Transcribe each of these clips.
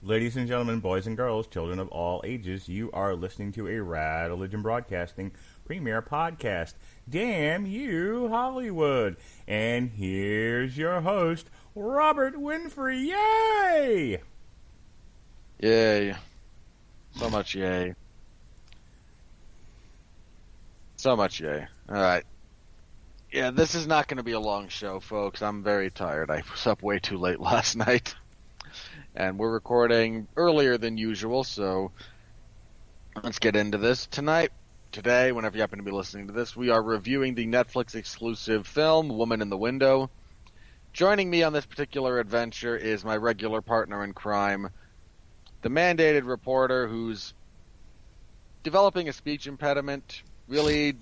Ladies and gentlemen, boys and girls, children of all ages, you are listening to a Radulich Broadcasting premiere podcast. Damn you, Hollywood. And here's your host, Robert Winfree. Yay! Yay. So much yay. So much yay. Alright. Yeah, this is not going to be a long show, folks. I'm very tired. I was up way too late last night. And we're recording earlier than usual, so let's get into this. Today, whenever you happen to be listening to this, we are reviewing the Netflix exclusive film, Woman in the Window. Joining me on this particular adventure is my regular partner in crime, the mandated reporter who's developing a speech impediment, really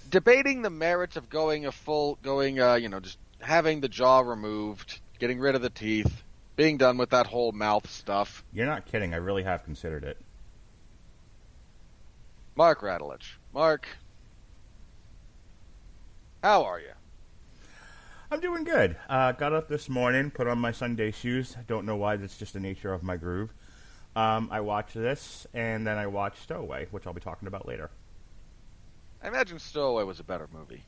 debating the merits of just having the jaw removed, getting rid of the teeth, being done with that whole mouth stuff. You're not kidding. I really have considered it. Mark Radulich. Mark, how are you? I'm doing good. Got up this morning, put on my Sunday shoes. I don't know why. That's just the nature of my groove. I watched this, and then I watched Stowaway, which I'll be talking about later. I imagine Stowaway was a better movie.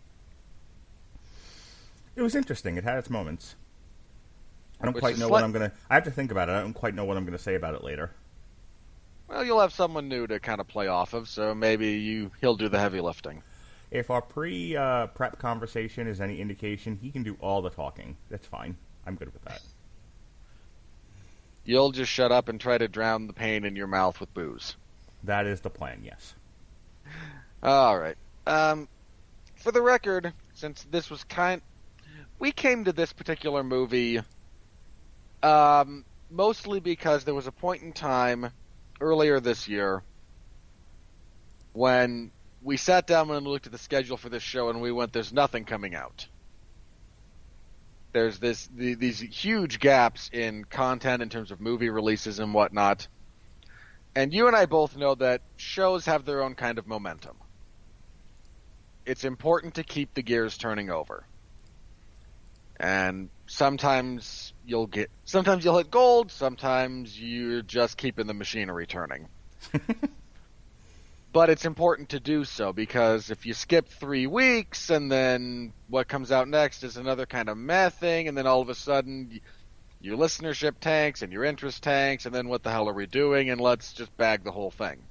It was interesting. It had its moments. I don't quite know what I'm going to... I have to think about it. I don't quite know what I'm going to say about it later. Well, you'll have someone new to kind of play off of, so maybe he'll do the heavy lifting. If our pre-prep conversation is any indication, he can do all the talking. That's fine. I'm good with that. You'll just shut up and try to drown the pain in your mouth with booze. That is the plan, yes. All right. For the record, since this was we came to this particular movie mostly because there was a point in time earlier this year when we sat down and looked at the schedule for this show and we went, there's nothing coming out. There's these huge gaps in content in terms of movie releases and whatnot. And you and I both know that shows have their own kind of momentum. It's important to keep the gears turning over. And sometimes you'll hit gold, sometimes you're just keeping the machinery turning. But it's important to do so, because if you skip 3 weeks and then what comes out next is another kind of meh thing, and then all of a sudden your listenership tanks and your interest tanks, and then what the hell are we doing, and let's just bag the whole thing.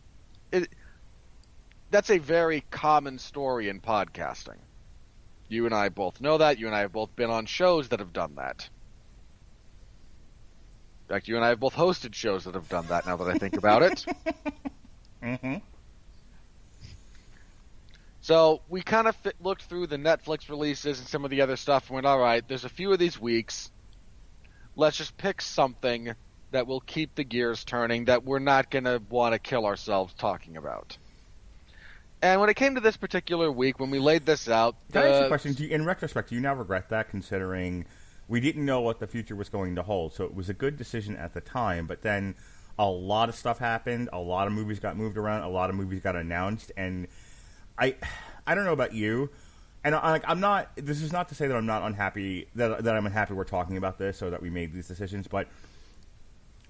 That's a very common story in podcasting. You and I both know that. You and I have both been on shows that have done that. In fact, you and I have both hosted shows that have done that, now that I think about it. Mm-hmm. So we kind of looked through the Netflix releases and some of the other stuff and went, all right, there's a few of these weeks. Let's just pick something that will keep the gears turning, that we're not going to want to kill ourselves talking about. And when it came to this particular week, when we laid this out... Can I ask you a question? In retrospect, do you now regret that, considering we didn't know what the future was going to hold? So it was a good decision at the time, but then a lot of stuff happened, a lot of movies got moved around, a lot of movies got announced, and I don't know about you, and I'm not... This is not to say that I'm not unhappy, that I'm unhappy we're talking about this, or that we made these decisions, but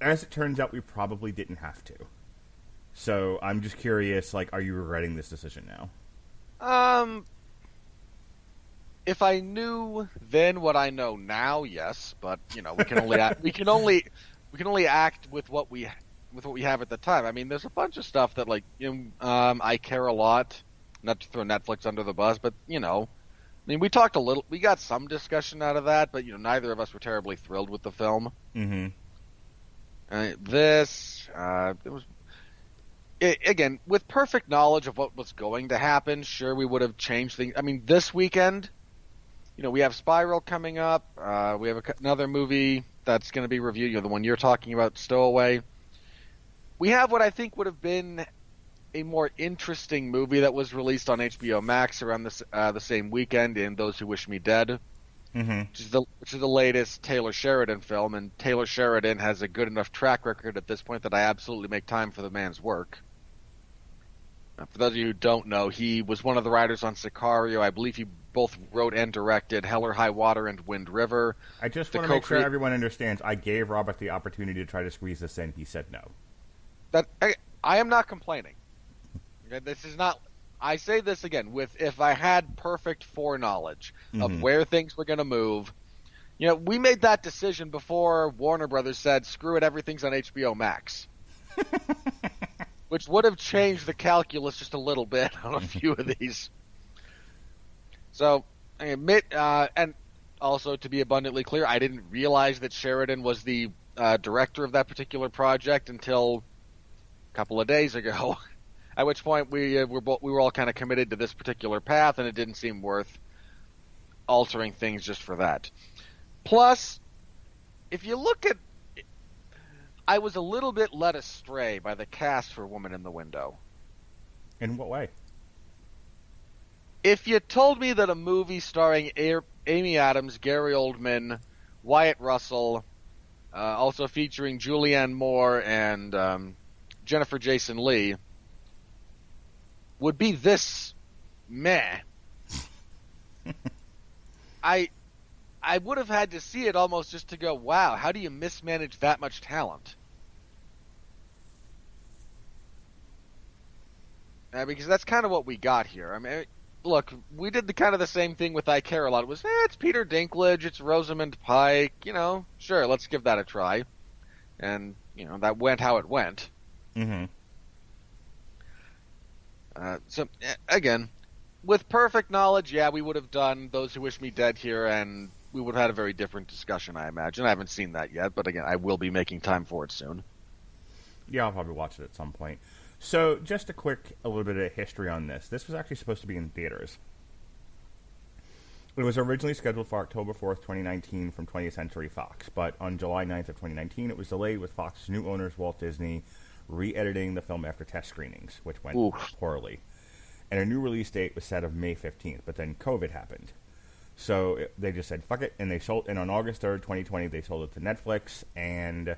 as it turns out, we probably didn't have to. So I'm just curious, are you regretting this decision now? If I knew then what I know now, yes, but we can only we can only act with what we have at the time. I mean, there's a bunch of stuff that I care a lot, not to throw Netflix under the bus, but we talked a little, we got some discussion out of that, but neither of us were terribly thrilled with the film. Mm-hmm. It was. Again, with perfect knowledge of what was going to happen, sure, we would have changed things. I mean, this weekend, we have Spiral coming up. We have another movie that's going to be reviewed, the one you're talking about, Stowaway. We have what I think would have been a more interesting movie that was released on HBO Max around the same weekend in Those Who Wish Me Dead, mm-hmm. which is the latest Taylor Sheridan film. And Taylor Sheridan has a good enough track record at this point that I absolutely make time for the man's work. For those of you who don't know, he was one of the writers on Sicario. I believe he both wrote and directed Hell or High Water and Wind River. I just want to make sure everyone understands. I gave Robert the opportunity to try to squeeze this in. He said no. That I am not complaining. Okay, this is not. I say this again with if I had perfect foreknowledge of where things were going to move. You know, we made that decision before Warner Brothers said, "Screw it, everything's on HBO Max," which would have changed the calculus just a little bit on a few of these. So, I admit, and also to be abundantly clear, I didn't realize that Sheridan was the director of that particular project until a couple of days ago. At which point we were all kind of committed to this particular path, and it didn't seem worth altering things just for that. Plus, if you look at, I was a little bit led astray by the cast for Woman in the Window. In what way? If you told me that a movie starring Amy Adams, Gary Oldman, Wyatt Russell, also featuring Julianne Moore and Jennifer Jason Leigh, would be this meh, I would have had to see it almost just to go, wow, how do you mismanage that much talent? Because that's kind of what we got here. I mean, look, we did the same thing with I Care a Lot. It was, it's Peter Dinklage, it's Rosamund Pike, sure, let's give that a try. And, that went how it went. Mm-hmm. So, again, with perfect knowledge, yeah, we would have done Those Who Wish Me Dead here, and we would have had a very different discussion, I imagine. I haven't seen that yet, but again, I will be making time for it soon. Yeah, I'll probably watch it at some point. So, just a little bit of history on this. This was actually supposed to be in theaters. It was originally scheduled for October 4th, 2019 from 20th Century Fox, but on July 9th of 2019, it was delayed with Fox's new owners, Walt Disney, re-editing the film after test screenings, which went poorly. And a new release date was set of May 15th, but then COVID happened. So they just said, fuck it, and they sold. And on August 3rd, 2020, they sold it to Netflix, and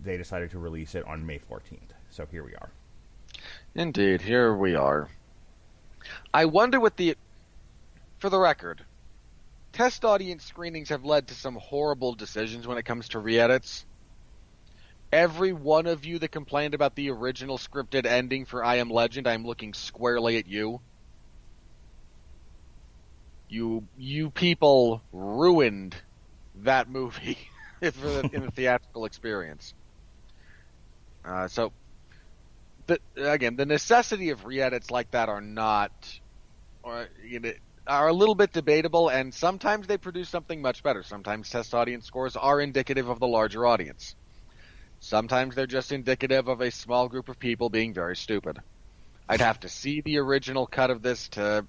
they decided to release it on May 14th. So here we are. Indeed, here we are. I wonder for the record, test audience screenings have led to some horrible decisions when it comes to re-edits. Every one of you that complained about the original scripted ending for I Am Legend, I'm looking squarely at you. You people ruined that movie in the theatrical experience. So, the necessity of re-edits like that are a little bit debatable, and sometimes they produce something much better. Sometimes test audience scores are indicative of the larger audience. Sometimes they're just indicative of a small group of people being very stupid. I'd have to see the original cut of this to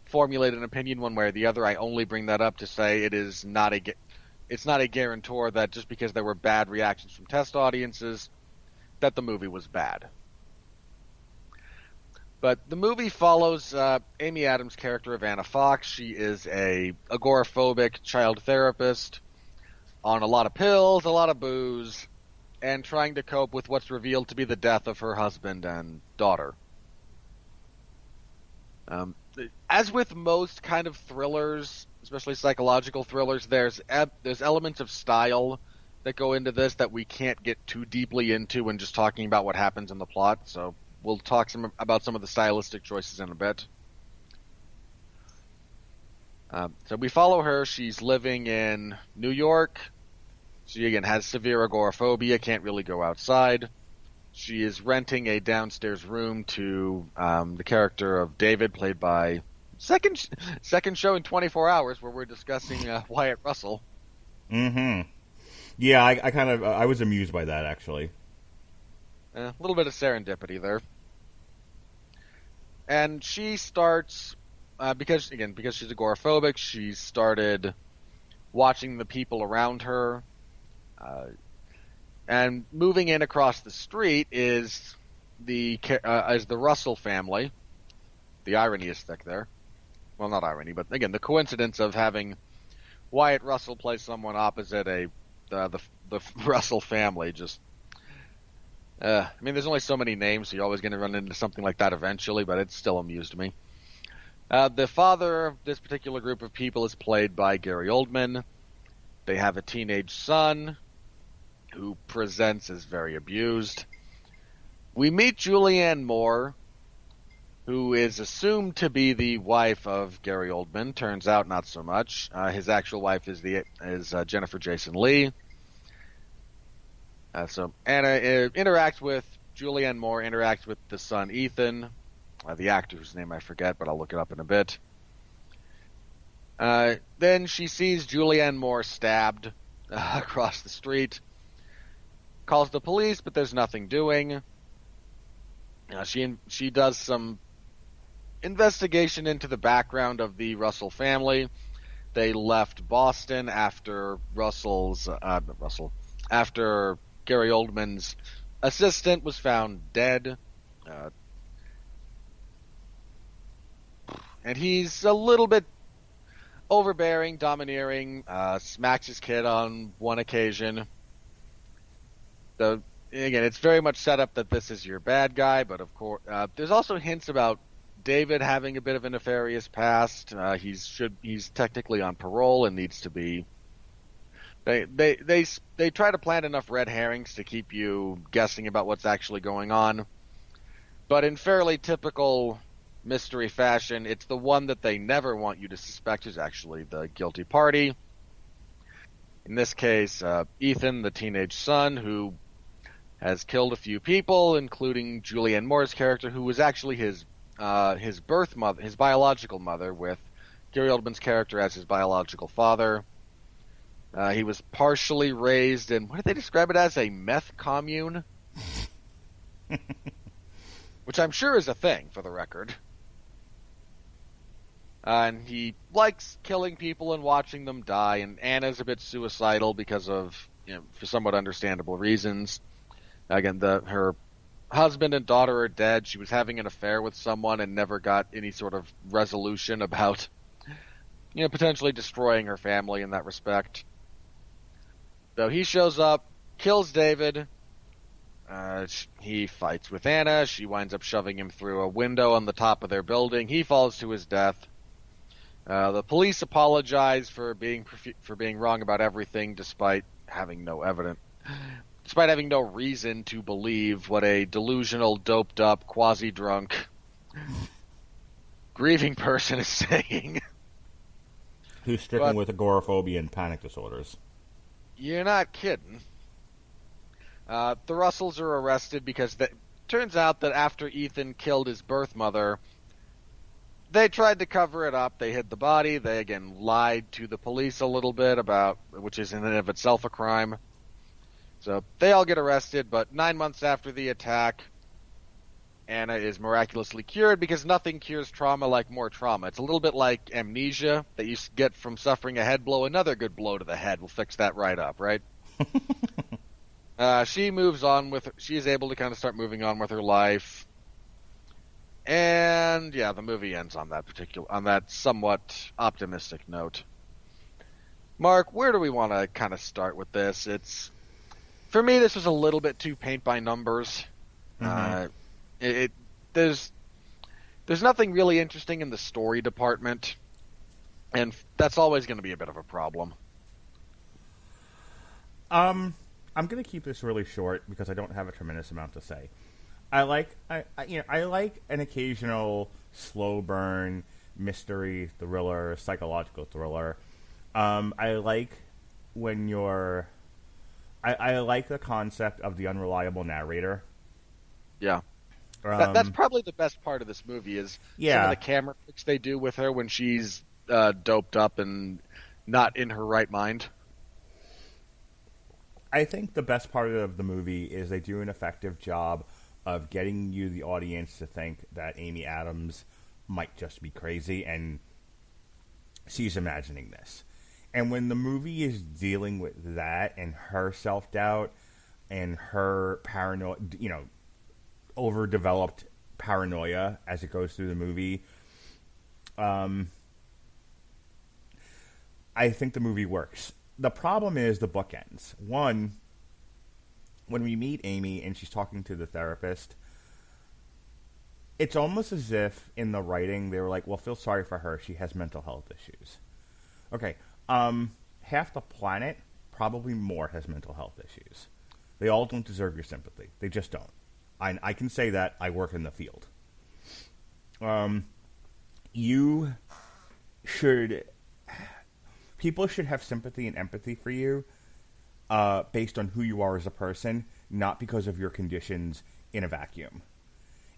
formulate an opinion one way or the other. I only bring that up to say it's not a guarantor that just because there were bad reactions from test audiences, that the movie was bad. But the movie follows Amy Adams' character of Anna Fox. She is a agoraphobic child therapist on a lot of pills, a lot of booze, and trying to cope with what's revealed to be the death of her husband and daughter. As with most kind of thrillers, especially psychological thrillers, there's elements of style that go into this that we can't get too deeply into when just talking about what happens in the plot, so we'll talk about some of the stylistic choices in a bit. So we follow her. She's living in New York. She, again, has severe agoraphobia, can't really go outside. She is renting a downstairs room to the character of David, played by second show in 24 hours where we're discussing Wyatt Russell. Mm-hmm. Yeah, I was amused by that, actually. A little bit of serendipity there. And she starts, because she's agoraphobic, she started watching the people around her. And moving in across the street is the Russell family. The irony is thick there. Well, not irony, but again, the coincidence of having Wyatt Russell play someone opposite the Russell family just I mean, there's only so many names, so you're always going to run into something like that eventually, but it still amused me. The father of this particular group of people is played by Gary Oldman. They have a teenage son who presents as very abused. We meet Julianne Moore, who is assumed to be the wife of Gary Oldman. Turns out not so much. His actual wife is Jennifer Jason Leigh. So Anna interacts with Julianne Moore, interacts with the son Ethan, the actor whose name I forget, but I'll look it up in a bit. Then she sees Julianne Moore stabbed across the street, calls the police, but there's nothing doing. She does some investigation into the background of the Russell family. They left Boston after after Gary Oldman's assistant was found dead. And he's a little bit overbearing, domineering, smacks his kid on one occasion. So, again, it's very much set up that this is your bad guy, but of course, there's also hints about David having a bit of a nefarious past. He's technically on parole and needs to be. They try to plant enough red herrings to keep you guessing about what's actually going on, but in fairly typical mystery fashion, it's the one that they never want you to suspect is actually the guilty party. In this case, Ethan, the teenage son, who has killed a few people, including Julianne Moore's character, who was actually his birth mother, his biological mother, with Gary Oldman's character as his biological father. He was partially raised in, what did they describe it as, a meth commune? Which I'm sure is a thing, for the record. And he likes killing people and watching them die, and Anna's a bit suicidal because of, for somewhat understandable reasons. Again, her husband and daughter are dead. She was having an affair with someone and never got any sort of resolution about, potentially destroying her family in that respect. So he shows up, kills David. He fights with Anna. She winds up shoving him through a window on the top of their building. He falls to his death. The police apologize for being wrong about everything, despite having no reason to believe what a delusional, doped-up, quasi-drunk, grieving person is saying. Who's stricken with agoraphobia and panic disorders. You're not kidding. The Russells are arrested because it turns out that after Ethan killed his birth mother, they tried to cover it up. They hid the body. They, again, lied to the police a little bit which is in and of itself a crime. So they all get arrested, but 9 months after the attack, Anna is miraculously cured because nothing cures trauma like more trauma. It's a little bit like amnesia that you get from suffering a head blow. Another good blow to the head will fix that right up, right? She moves on she's able to kind of start moving on with her life. And yeah, the movie ends on that somewhat optimistic note. Mark, where do we want to kind of start with this? For me, this was a little bit too paint by numbers. Mm-hmm. There's nothing really interesting in the story department, and that's always going to be a bit of a problem. I'm going to keep this really short because I don't have a tremendous amount to say. I like an occasional slow burn mystery thriller, psychological thriller. I like when I like the concept of the unreliable narrator. Yeah. That's probably the best part of this movie is some of the camera tricks they do with her when she's doped up and not in her right mind. I think the best part of the movie is they do an effective job of getting you, the audience, to think that Amy Adams might just be crazy and she's imagining this. And when the movie is dealing with that and her self-doubt and her overdeveloped paranoia as it goes through the movie, I think the movie works. The problem is the bookends. One, when we meet Amy and she's talking to the therapist, it's almost as if in the writing they were like, well, feel sorry for her. She has mental health issues. Okay. Half the planet, probably more, has mental health issues. They all don't deserve your sympathy. They just don't. I can say that. I work in the field. People should have sympathy and empathy for you based on who you are as a person, not because of your conditions in a vacuum.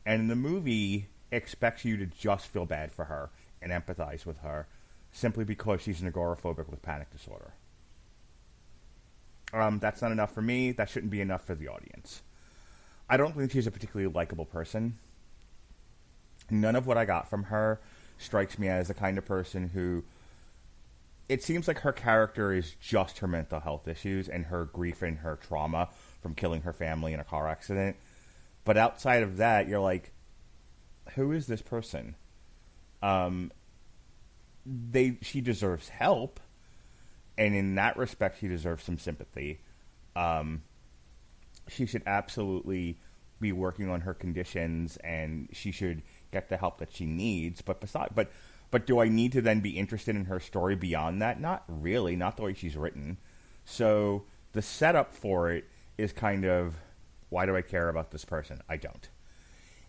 And the movie expects you to just feel bad for her and empathize with her simply because she's an agoraphobic with panic disorder. That's not enough for me. That shouldn't be enough for the audience. I don't think she's a particularly likable person. None of what I got from her strikes me as the kind of person who... It seems like her character is just her mental health issues and her grief and her trauma from killing her family in a car accident. But outside of that, you're like, who is this person? She deserves help, and in that respect, she deserves some sympathy. She should absolutely be working on her conditions, and she should get the help that she needs. But do I need to then be interested in her story beyond that? Not really, not the way she's written. So the setup for it is kind of, why do I care about this person? I don't.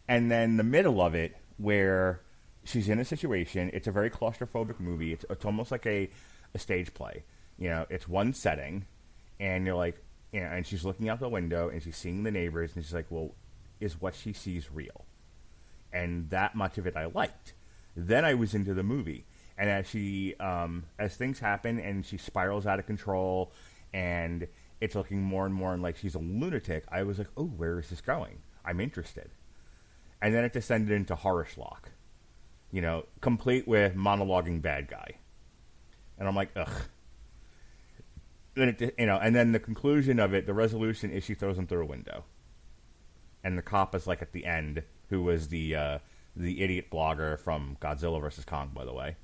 And then the middle of it, where she's in a situation, it's a very claustrophobic movie. It's almost like a stage play. You know, it's one setting, and you're like, you know, and she's looking out the window, and she's seeing the neighbors, and she's like, well, is what she sees real? And that much of it I liked. Then I was into the movie. And as things happen, and she spirals out of control, and it's looking more and more like she's a lunatic, I was like, oh, where is this going? I'm interested. And then it descended into horror schlock. You know, complete with monologuing bad guy. And I'm like, ugh. Then and then the conclusion of it, the resolution is she throws him through a window. And the cop is like at the end, who was the idiot blogger from Godzilla vs. Kong, by the way.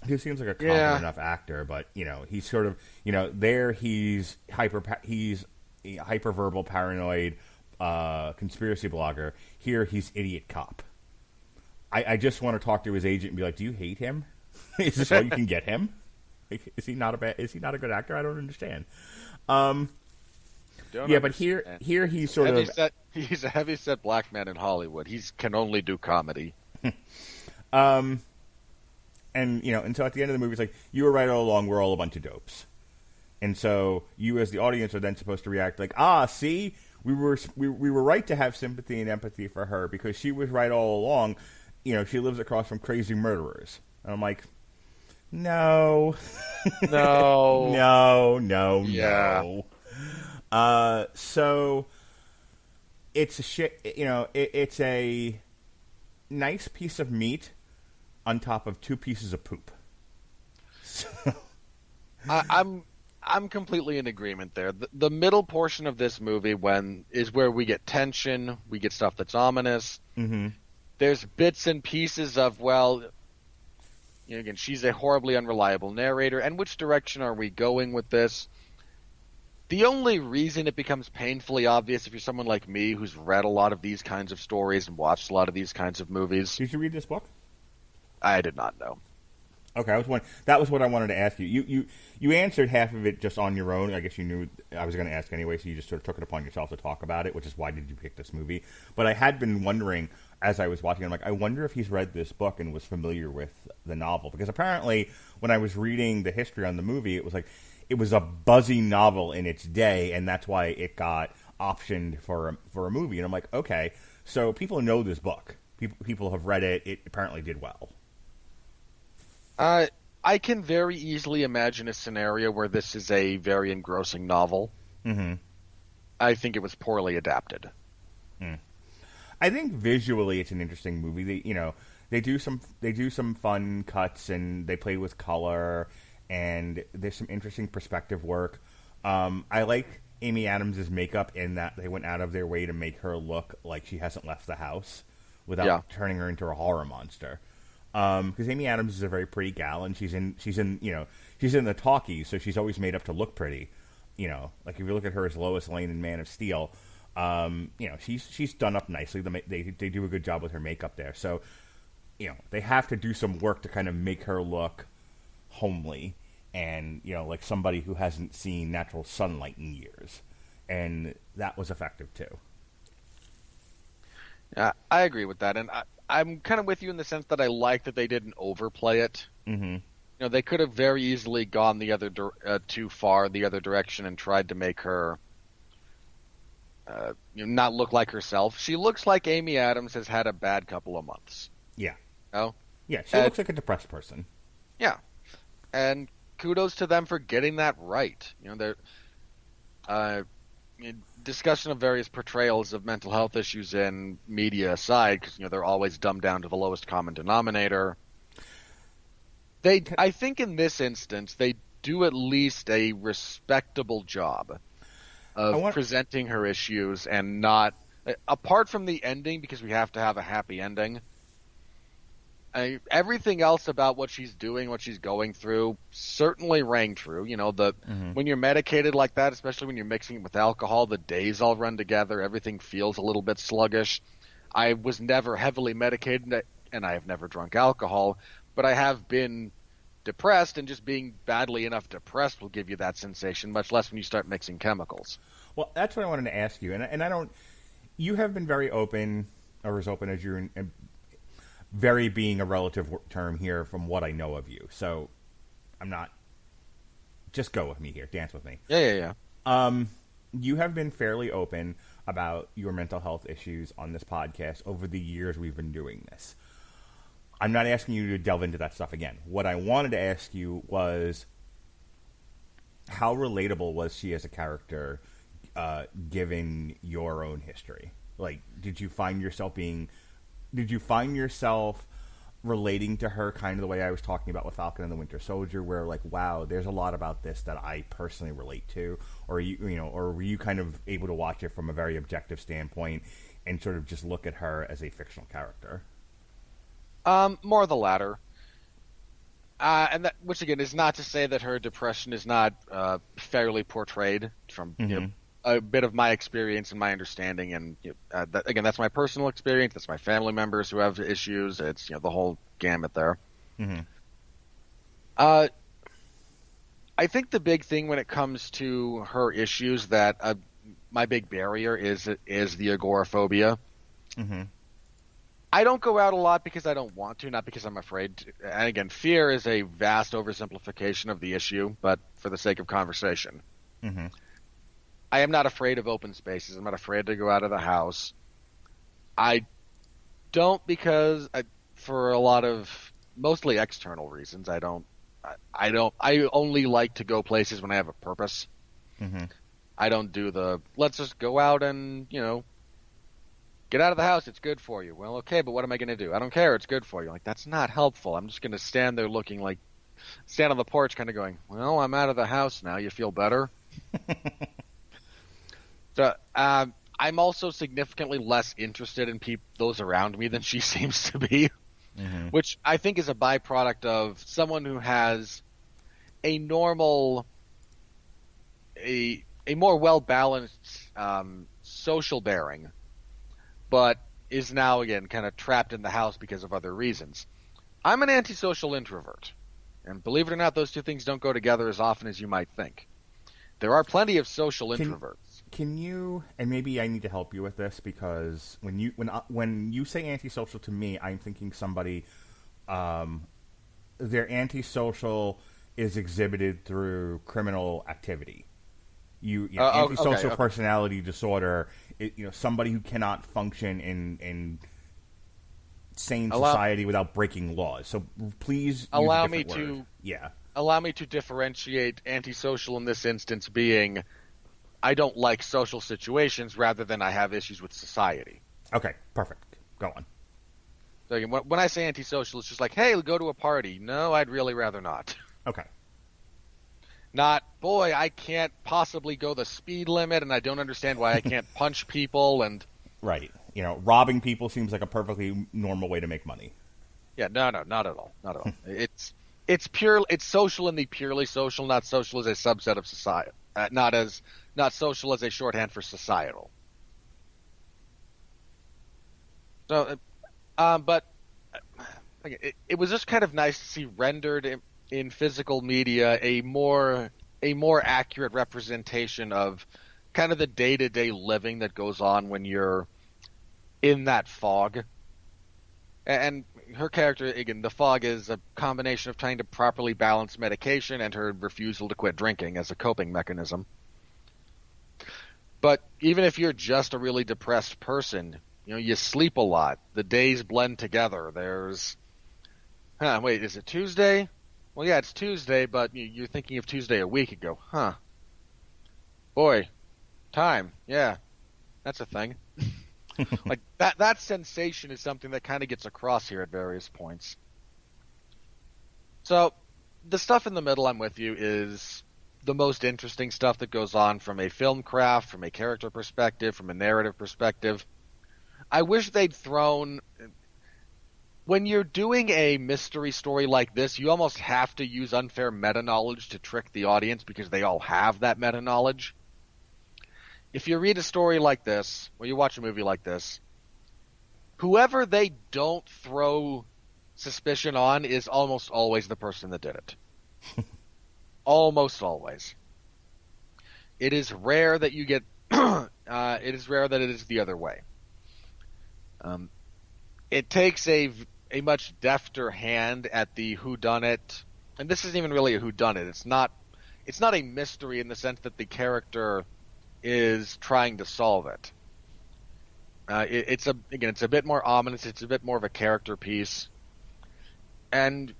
He seems like a competent enough actor, but, you know, he's sort of, you know, there he's hyperverbal, paranoid, conspiracy blogger. Here he's idiot cop. I just want to talk to his agent and be like, do you hate him? Is this how you can get him? Is he not a good actor? I don't understand. But here he's sort of... He's a heavy-set black man in Hollywood. He can only do comedy. And, you know, and so at the end of the movie, it's like, you were right all along, we're all a bunch of dopes. And so you as the audience are then supposed to react like, see, we were right to have sympathy and empathy for her because she was right all along. You know, she lives across from crazy murderers. And I'm like, no. No. No. So it's a shit, you know, it's a nice piece of meat on top of two pieces of poop. So. I'm completely in agreement there. The middle portion of this movie is where we get tension, we get stuff that's ominous. Mm-hmm. There's bits and pieces of, well, you know, again, she's a horribly unreliable narrator, and which direction are we going with this? The only reason it becomes painfully obvious if you're someone like me who's read a lot of these kinds of stories and watched a lot of these kinds of movies. Did you read this book? I did not know. Okay, that was what I wanted to ask you. You answered half of it just on your own. I guess you knew I was going to ask anyway, so you just sort of took it upon yourself to talk about it, which is why did you pick this movie. But I had been wondering, as I was watching, I'm like, I wonder if he's read this book and was familiar with the novel. Because apparently, when I was reading the history on the movie, it was like, it was a buzzy novel in its day, and that's why it got optioned for a movie. And I'm like, okay, so people know this book. People have read it. It apparently did well. I can very easily imagine a scenario where this is a very engrossing novel. Mm-hmm. I think it was poorly adapted. I think visually it's an interesting movie. They do some fun cuts and they play with color and there's some interesting perspective work. I like Amy Adams' makeup in that they went out of their way to make her look like she hasn't left the house without turning her into a horror monster. Because Amy Adams is a very pretty gal, and she's in the talkies, so she's always made up to look pretty. Like if you look at her as Lois Lane in Man of Steel, she's done up nicely. They do a good job with her makeup there. So, they have to do some work to kind of make her look homely and, like somebody who hasn't seen natural sunlight in years. And that was effective too. Yeah, I agree with that. And I'm kind of with you in the sense that I like that they didn't overplay it. Mm-hmm. They could have very easily gone the other too far the other direction and tried to make her not look like herself. She looks like Amy Adams has had a bad couple of months. Yeah. Oh, yeah. She looks like a depressed person. Yeah, and kudos to them for getting that right. Discussion of various portrayals of mental health issues in media aside, because they're always dumbed down to the lowest common denominator. I think in this instance, they do at least a respectable job of presenting her issues and not, apart from the ending, because we have to have a happy ending, everything else about what she's doing, what she's going through, certainly rang true. When you're medicated like that, especially when you're mixing it with alcohol, the days all run together, everything feels a little bit sluggish. I was never heavily medicated, and I have never drunk alcohol, but I have been depressed, and just being badly enough depressed will give you that sensation, much less when you start mixing chemicals. Well, that's what I wanted to ask you, and I don't. You have been very open, or as open as you're, very being a relative term here from what I know of you. So, I'm not. Just go with me here, dance with me. Yeah. You have been fairly open about your mental health issues on this podcast over the years we've been doing this. I'm not asking you to delve into that stuff again. What I wanted to ask you was, how relatable was she as a character, given your own history? Like, did you find yourself relating to her kind of the way I was talking about with Falcon and the Winter Soldier, where like, wow, there's a lot about this that I personally relate to, or or were you kind of able to watch it from a very objective standpoint and sort of just look at her as a fictional character? More the latter. And that, which again is not to say that her depression is not fairly portrayed from a bit of my experience and my understanding, and that's my personal experience. That's my family members who have issues. It's the whole gamut there. Mm-hmm. I think the big thing when it comes to her issues that my big barrier is the agoraphobia. Mm-hmm. I don't go out a lot because I don't want to, not because I'm afraid to. And again, fear is a vast oversimplification of the issue, but for the sake of conversation. Mm-hmm. I am not afraid of open spaces. I'm not afraid to go out of the house. I don't because for a lot of mostly external reasons. I only like to go places when I have a purpose. Mm-hmm. I don't do let's just go out and, get out of the house. It's good for you. Well, okay, but what am I going to do? I don't care. It's good for you. Like, that's not helpful. I'm just going to stand there stand on the porch kind of going, well, I'm out of the house now. You feel better? So, I'm also significantly less interested in those around me than she seems to be, mm-hmm. which I think is a byproduct of someone who has a normal, a more well-balanced social bearing, but is now, again, kind of trapped in the house because of other reasons. I'm an antisocial introvert, and believe it or not, those two things don't go together as often as you might think. There are plenty of social introverts. Can you, and maybe I need to help you with this, because when you say antisocial to me, I'm thinking somebody, their antisocial is exhibited through criminal activity. Antisocial personality disorder, somebody who cannot function in sane society without breaking laws. So please allow me to differentiate antisocial in this instance being I don't like social situations rather than I have issues with society. Okay, perfect. Go on. So again, when I say antisocial, it's just like, hey, go to a party. No, I'd really rather not. Okay. Not, boy, I can't possibly go the speed limit, and I don't understand why I can't punch people. And right. Robbing people seems like a perfectly normal way to make money. Yeah, no, not at all. Not at all. It's social in the purely social, not social as a subset of society. not social as a shorthand for societal. So, but it was just kind of nice to see rendered in physical media a more accurate representation of kind of the day-to-day living that goes on when you're in that fog. And her character, again, the fog is a combination of trying to properly balance medication and her refusal to quit drinking as a coping mechanism. But even if you're just a really depressed person, you sleep a lot. The days blend together. There's, wait, is it Tuesday? Well, yeah, it's Tuesday, but you're thinking of Tuesday a week ago. Huh. Boy, time. Yeah, that's a thing. Like that sensation is something that kind of gets across here at various points. So the stuff in the middle, I'm with you, is the most interesting stuff that goes on from a film craft, from a character perspective, from a narrative perspective. I wish they'd thrown... When you're doing a mystery story like this, you almost have to use unfair meta-knowledge to trick the audience because they all have that meta-knowledge. If you read a story like this, or you watch a movie like this, whoever they don't throw suspicion on is almost always the person that did it. Almost always. It is rare that you get... it is rare that it is the other way. It takes a much defter hand at the whodunit, and this isn't even really a whodunit. It's not a mystery in the sense that the character is trying to solve it. It's a bit more ominous. It's a bit more of a character piece, and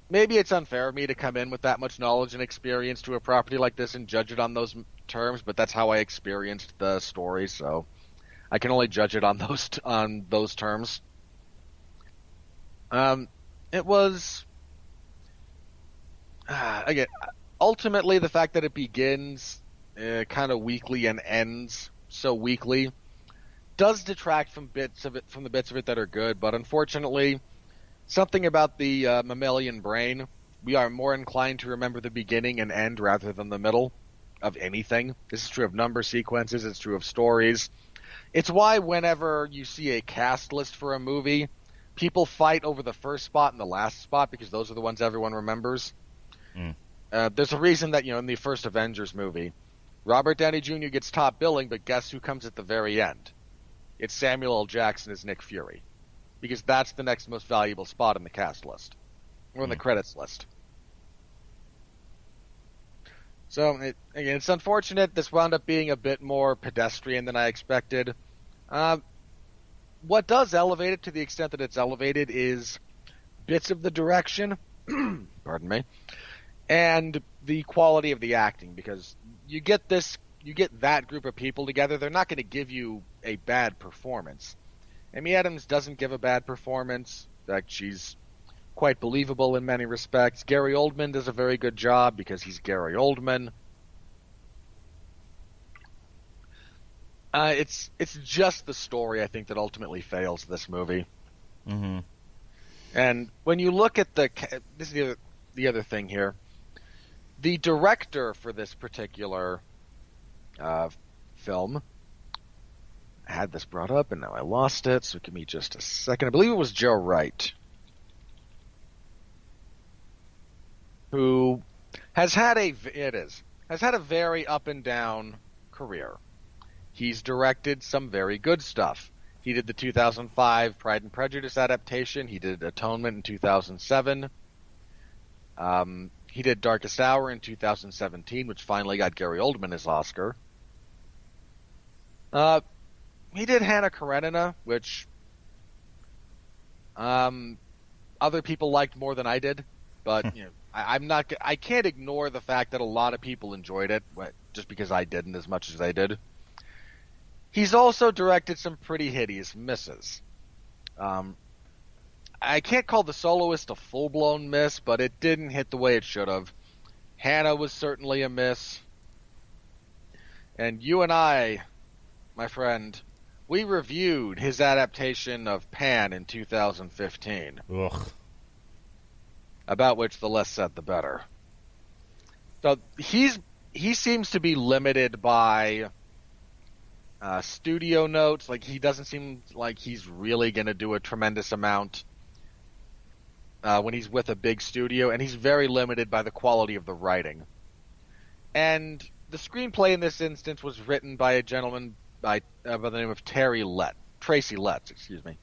maybe it's unfair of me to come in with that much knowledge and experience to a property like this and judge it on those terms. But that's how I experienced the story, so I can only judge it on those terms. It was again. Ultimately, the fact that it begins kind of weakly and ends so weakly does detract from the bits of it that are good. But unfortunately, something about the mammalian brain, we are more inclined to remember the beginning and end rather than the middle of anything. This is true of number sequences. It's true of stories. It's why whenever you see a cast list for a movie, people fight over the first spot and the last spot because those are the ones everyone remembers. Mm. There's a reason that, in the first Avengers movie, Robert Downey Jr. gets top billing, but guess who comes at the very end? It's Samuel L. Jackson as Nick Fury. Because that's the next most valuable spot in the cast list. Or in the credits list. So, again, it's unfortunate. This wound up being a bit more pedestrian than I expected. What does elevate it to the extent that it's elevated is bits of the direction, pardon me, and the quality of the acting, because you get that group of people together, they're not going to give you a bad performance. Amy Adams doesn't give a bad performance. In fact, she's quite believable in many respects. Gary Oldman does a very good job because he's Gary Oldman. It's just the story, I think, that ultimately fails this movie. Mm-hmm. And when you look at this is the other thing here. The director for this particular film, I had this brought up and now I lost it, so give me just a second. I believe it was Joe Wright, who has had a very up and down career. He's directed some very good stuff. He did the 2005 Pride and Prejudice adaptation. He did Atonement in 2007. He did Darkest Hour in 2017, which finally got Gary Oldman his Oscar. He did Hannah Karenina, which other people liked more than I did. But I can't ignore the fact that a lot of people enjoyed it, just because I didn't as much as they did. He's also directed some pretty hideous misses. I can't call The Soloist a full-blown miss, but it didn't hit the way it should have. Hannah was certainly a miss. And you and I, my friend, we reviewed his adaptation of Pan in 2015. Ugh. About which the less said, the better. So he seems to be limited by studio notes. Like, he doesn't seem like he's really going to do a tremendous amount when he's with a big studio, and he's very limited by the quality of the writing. And the screenplay in this instance was written by a gentleman by the name of Tracy Letts, excuse me.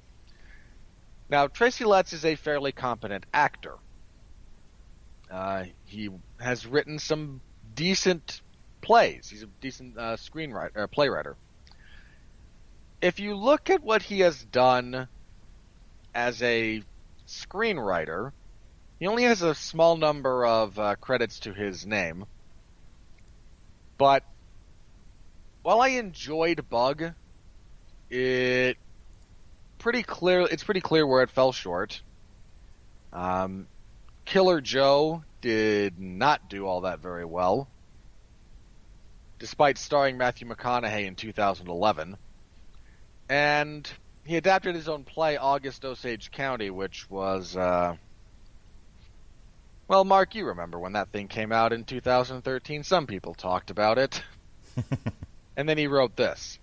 Now, Tracy Letts is a fairly competent actor. He has written some decent plays. He's a decent playwriter. If you look at what he has done as a screenwriter, he only has a small number of credits to his name. But while I enjoyed Bug, it's pretty clear where it fell short. Killer Joe did not do all that very well, despite starring Matthew McConaughey in 2011. And he adapted his own play, August Osage County, which was, well, Mark, you remember when that thing came out in 2013. Some people talked about it. And then he wrote this.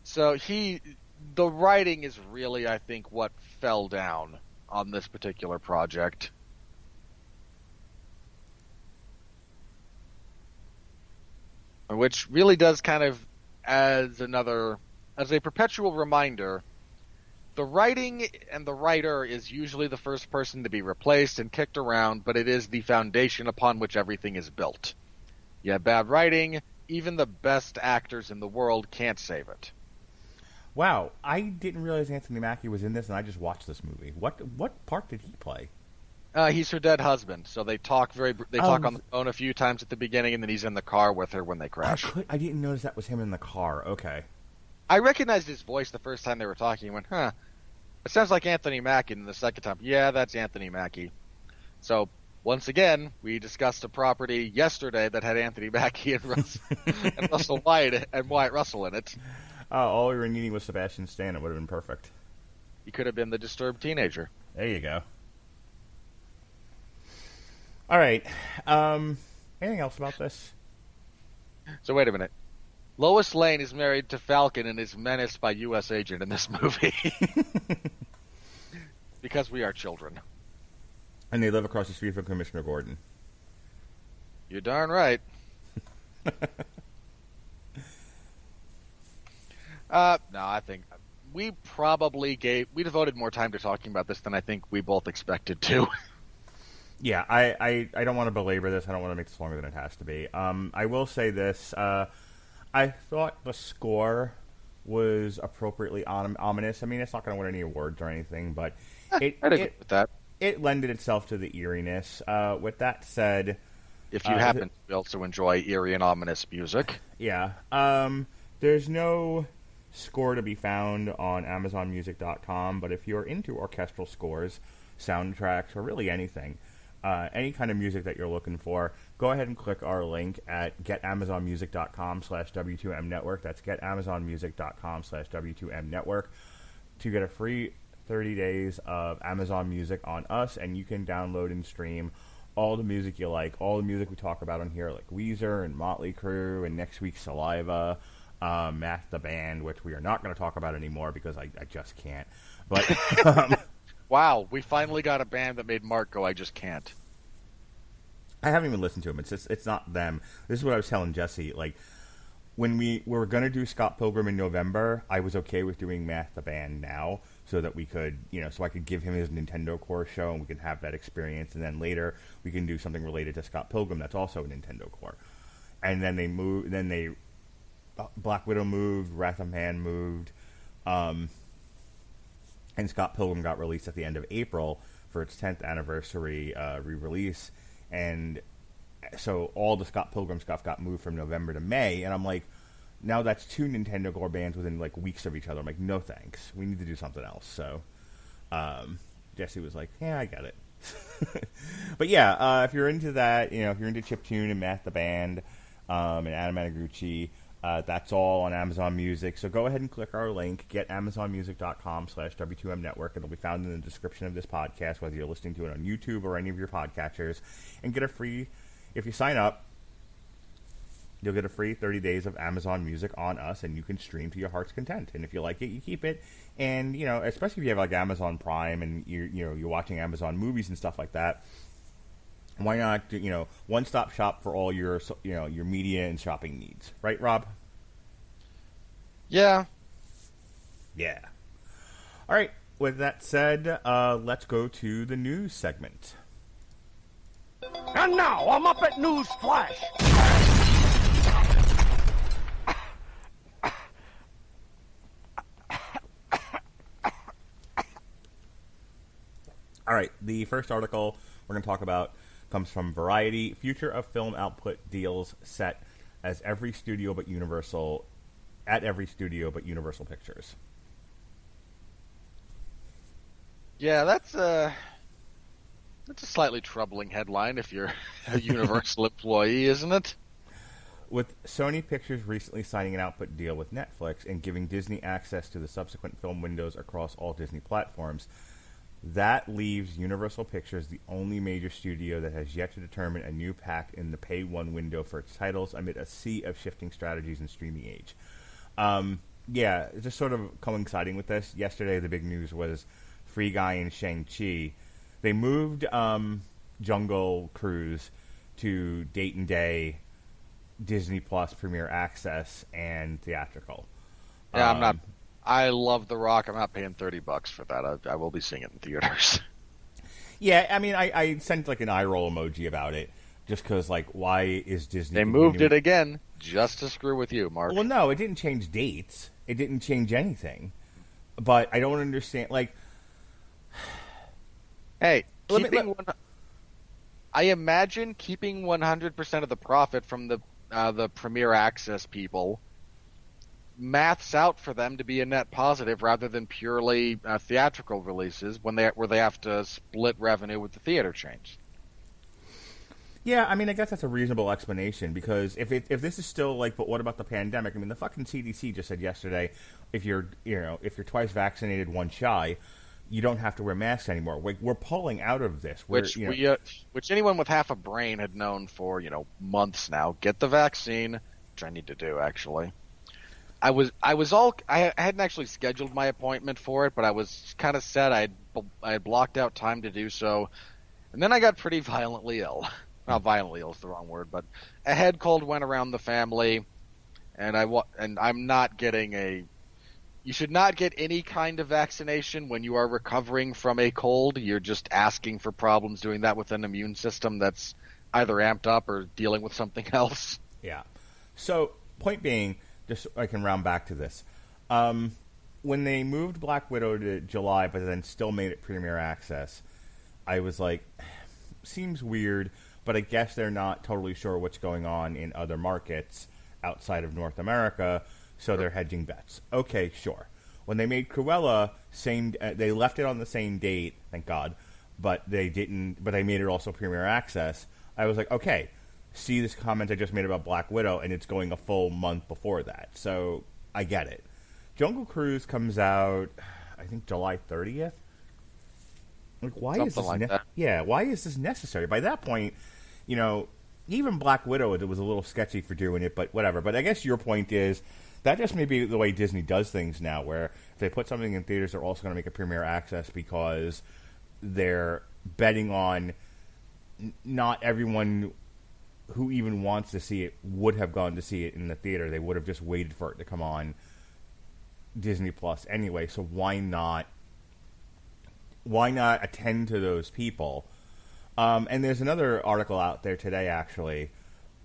So the writing is really, I think, what fell down on this particular project. Which really does kind of, as a perpetual reminder, the writing and the writer is usually the first person to be replaced and kicked around, but it is the foundation upon which everything is built. You have bad writing, even the best actors in the world can't save it. Wow, I didn't realize Anthony Mackie was in this, and I just watched this movie. What part did he play? He's her dead husband, so they talk on the phone a few times at the beginning, and then he's in the car with her when they crash. I didn't notice that was him in the car. Okay. I recognized his voice the first time they were talking and went, huh, it sounds like Anthony Mackie. And the second time, yeah, that's Anthony Mackie. So, once again, we discussed a property yesterday that had Anthony Mackie and Russell Wyatt and Wyatt Russell in it. All we were needing was Sebastian Stan. It would have been perfect. He could have been the disturbed teenager. There you go. All right. Anything else about this? So wait a minute. Lois Lane is married to Falcon and is menaced by U.S. agent in this movie. Because we are children. And they live across the street from Commissioner Gordon. You're darn right. No, I think we devoted more time to talking about this than I think we both expected to. Yeah, I don't want to belabor this. I don't want to make this longer than it has to be. I will say this. I thought the score was appropriately ominous. I mean, it's not going to win any awards or anything, but I'd agree with that. It lended itself to the eeriness. With that said... If you happen to also enjoy eerie and ominous music. Yeah. There's no score to be found on AmazonMusic.com, but if you're into orchestral scores, soundtracks, or really anything, any kind of music that you're looking for, go ahead and click our link at getamazonmusic.com/W2Mnetwork. That's getamazonmusic.com/W2Mnetwork to get a free 30 days of Amazon Music on us, and you can download and stream all the music you like, all the music we talk about on here, like Weezer and Motley Crue and next week's Saliva, Math the Band, which we are not going to talk about anymore because I just can't. But wow, we finally got a band that made Mark go, I just can't. I haven't even listened to them. It's not them. This is what I was telling Jesse. Like, when we were going to do Scott Pilgrim in November, I was okay with doing Math the Band now so that we could, so I could give him his Nintendo Core show and we could have that experience. And then later we can do something related to Scott Pilgrim that's also a Nintendo Core. And then Black Widow moved, Wrath of Man moved, and Scott Pilgrim got released at the end of April for its 10th anniversary re-release. And so all the Scott Pilgrim stuff got moved from November to May, and I'm like, now that's two Nintendo Core bands within like weeks of each other. I'm like, no thanks, we need to do something else. So Jesse was like, yeah, I get it. But yeah, if you're into that, if you're into chiptune and Math the Band and Adam Managuchi, that's all on Amazon Music. So go ahead and click our link, getamazonmusic.com/W2Mnetwork. It'll be found in the description of this podcast, whether you're listening to it on YouTube or any of your podcatchers, and get a free if you sign up, you'll get a free 30 days of Amazon Music on us, and you can stream to your heart's content. And if you like it, you keep it. And, you know, especially if you have, like, Amazon Prime and you're watching Amazon movies and stuff like that, why not, you know, one-stop shop for all your, you know, your media and shopping needs. Right, Rob? Yeah. Yeah. All right. With that said, let's go to the news segment. And now, I'm up at News Flash. All right, the first article we're going to talk about comes from Variety. Future of film output deals set at every studio but Universal Pictures. Yeah, that's a slightly troubling headline if you're a Universal employee, isn't it? With Sony Pictures recently signing an output deal with Netflix and giving Disney access to the subsequent film windows across all Disney platforms, that leaves Universal Pictures the only major studio that has yet to determine a new pact in the Pay One window for its titles amid a sea of shifting strategies in streaming age. Yeah, just sort of coinciding with this, yesterday the big news was Free Guy and Shang-Chi. They moved Jungle Cruise to date and day, Disney Plus, Premier Access, and theatrical. Yeah, I'm not. I love The Rock. I'm not paying $30 for that. I will be seeing it in theaters. Yeah, I mean, I sent like an eye roll emoji about it, just because, like, why is Disney? They moved it again just to screw with you, Mark. Well, no, it didn't change dates. It didn't change anything. But I don't understand. Like, hey, I imagine keeping 100% of the profit from the Premier Access people maths out for them to be a net positive rather than purely theatrical releases where they have to split revenue with the theater chains. Yeah, I mean, I guess that's a reasonable explanation, because if this is still like, but what about the pandemic? I mean, the fucking CDC just said yesterday, if you're twice vaccinated, one shy, you don't have to wear masks anymore. We're pulling out of this. Which anyone with half a brain had known for months now. Get the vaccine, which I need to do actually. I hadn't actually scheduled my appointment for it, but I was kind of set. I had blocked out time to do so, and then I got pretty violently ill. Not violently ill is the wrong word, but a head cold went around the family, and I'm not getting You should not get any kind of vaccination when you are recovering from a cold. You're just asking for problems doing that with an immune system that's either amped up or dealing with something else. Yeah. So, point being, just so I can round back to this. When they moved Black Widow to July, but then still made it Premier Access, I was like, seems weird, but I guess they're not totally sure what's going on in other markets outside of North America, so they're hedging bets. Okay, sure. When they made Cruella, they left it on the same date, thank God, but they made it also Premier Access. I was like, okay, see this comment I just made about Black Widow, and it's going a full month before that, so I get it. Jungle Cruise comes out, I think, July 30th. Like, why is this? Why is this necessary? By that point, even Black Widow, it was a little sketchy for doing it, but whatever. But I guess your point is that just may be the way Disney does things now, where if they put something in theaters, they're also going to make a Premier Access because they're betting on not everyone who even wants to see it would have gone to see it in the theater. They would have just waited for it to come on Disney Plus anyway. So why not attend to those people? And there's another article out there today, actually,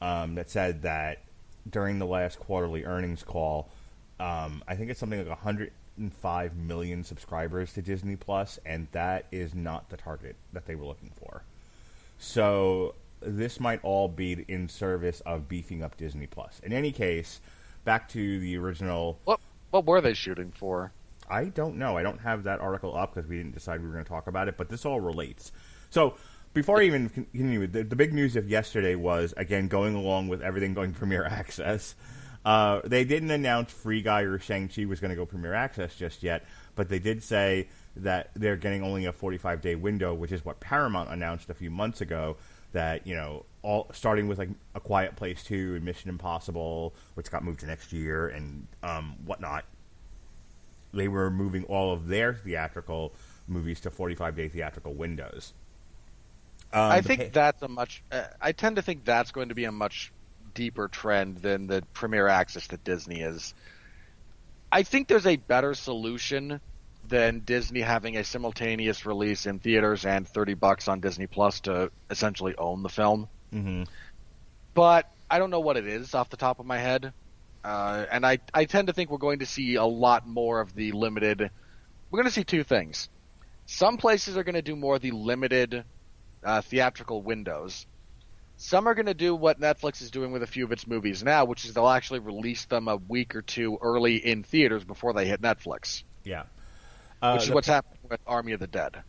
that said that during the last quarterly earnings call, I think it's something like 105 million subscribers to Disney Plus, and that is not the target that they were looking for. So this might all be in service of beefing up Disney Plus. In any case, back to the original. What were they shooting for? I don't know. I don't have that article up because we didn't decide we were going to talk about it, but this all relates. So before I even continue, the big news of yesterday was, again, going along with everything going Premier Access. They didn't announce Free Guy or Shang-Chi was going to go Premier Access just yet, but they did say that they're getting only a 45-day window, which is what Paramount announced a few months ago, that, all starting with like A Quiet Place 2 and Mission Impossible, which got moved to next year, and whatnot. They were moving all of their theatrical movies to 45-day theatrical windows. I think that's I tend to think that's going to be a much deeper trend than the Premier Access that Disney is. I think there's a better solution than Disney having a simultaneous release in theaters and $30 on Disney Plus to essentially own the film. Mm-hmm. But I don't know what it is off the top of my head. And I tend to think we're going to see a lot more of the limited. We're going to see two things. Some places are going to do more of the limited theatrical windows. Some are going to do what Netflix is doing with a few of its movies now, which is they'll actually release them a week or two early in theaters before they hit Netflix. Yeah. Which is what's happening with Army of the Dead.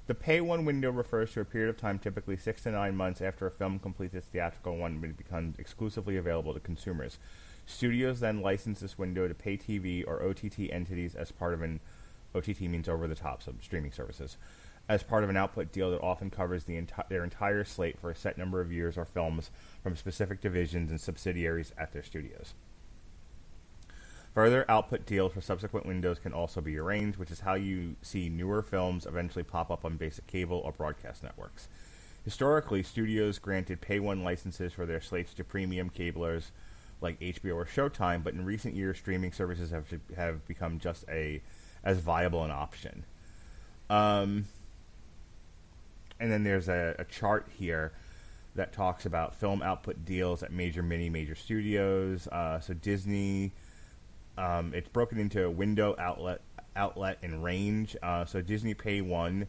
The Pay One window refers to a period of time, typically 6 to 9 months after a film completes its theatrical run, when it becomes exclusively available to consumers. Studios then license this window to pay TV or OTT entities as part of an OTT means over the top, so streaming services, as part of an output deal that often covers their entire slate for a set number of years or films from specific divisions and subsidiaries at their studios. Further output deals for subsequent windows can also be arranged, which is how you see newer films eventually pop up on basic cable or broadcast networks. Historically, studios granted Pay One licenses for their slates to premium cablers like HBO or Showtime, but in recent years, streaming services have become just as viable an option. And then there's a chart here that talks about film output deals at major studios. So Disney, it's broken into window, outlet, and range. So Disney Pay One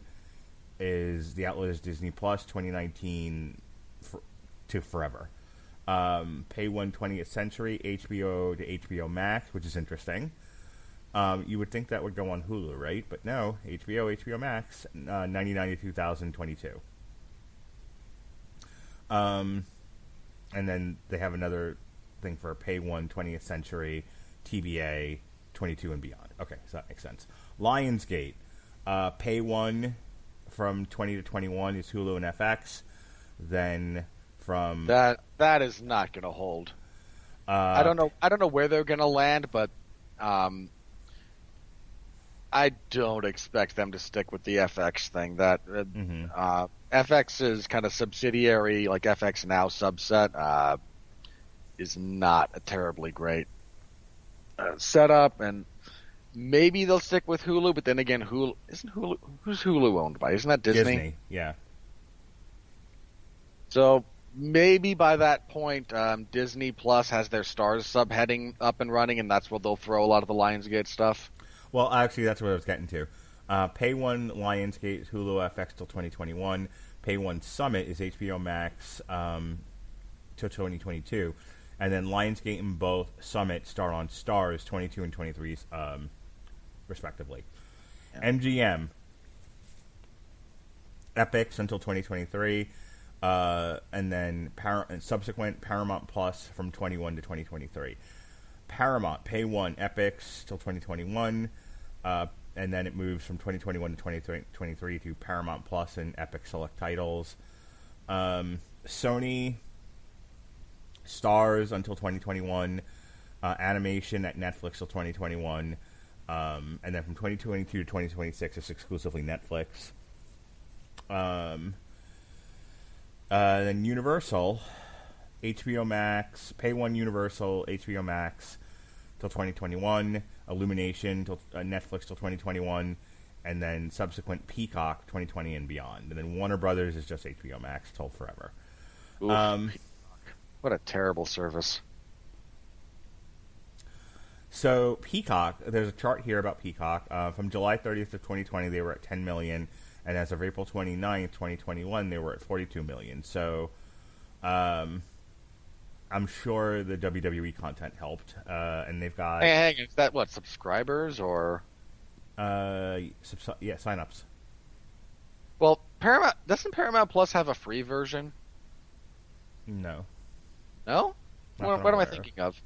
the outlet is Disney Plus 2019 to forever. Pay One 20th Century, HBO to HBO Max, which is interesting. You would think that would go on Hulu, right? But no, HBO Max, 99 to 2022. And then they have another thing for Pay One 20th Century, TBA, 22 and beyond. Okay, so that makes sense. Lionsgate, Pay One from 20 to 21 is Hulu and FX. Then from that is not going to hold. I don't know where they're going to land, but I don't expect them to stick with the FX thing. That FX's kind of subsidiary, like FX Now subset, is not a terribly great setup, and maybe they'll stick with Hulu. But then again, who's Hulu owned by? Isn't that Disney? Yeah. So maybe by that point, Disney Plus has their Stars subheading up and running, and that's where they'll throw a lot of the Lionsgate stuff. Well, actually, that's what I was getting to. Pay One Lionsgate, Hulu FX till 2021. Pay One Summit is HBO Max till 2022. And then Lionsgate and both Summit start on Stars 22 and 23, respectively. Yeah. MGM, Epix until 2023. And then subsequent Paramount Plus from 21 to 2023. Paramount, Pay One, Epix till 2021, and then it moves from 2021 to 2023 to Paramount Plus and Epic Select Titles. Sony, Stars until 2021, Animation at Netflix till 2021, and then from 2022 to 2026 it's exclusively Netflix. Then Universal, HBO Max, Pay One Universal, HBO Max till 2021, Illumination till Netflix till 2021, and then subsequent Peacock 2020 and beyond. And then Warner Brothers is just HBO Max till forever. What a terrible service. So Peacock, there's a chart here about Peacock. From July 30th of 2020, they were at 10 million, and as of April 29th, 2021, they were at 42 million. So I'm sure the WWE content helped, and they've got... Hang on, is that what, subscribers or... sign-ups. Well, doesn't Paramount Plus have a free version? No. No? What am I thinking of?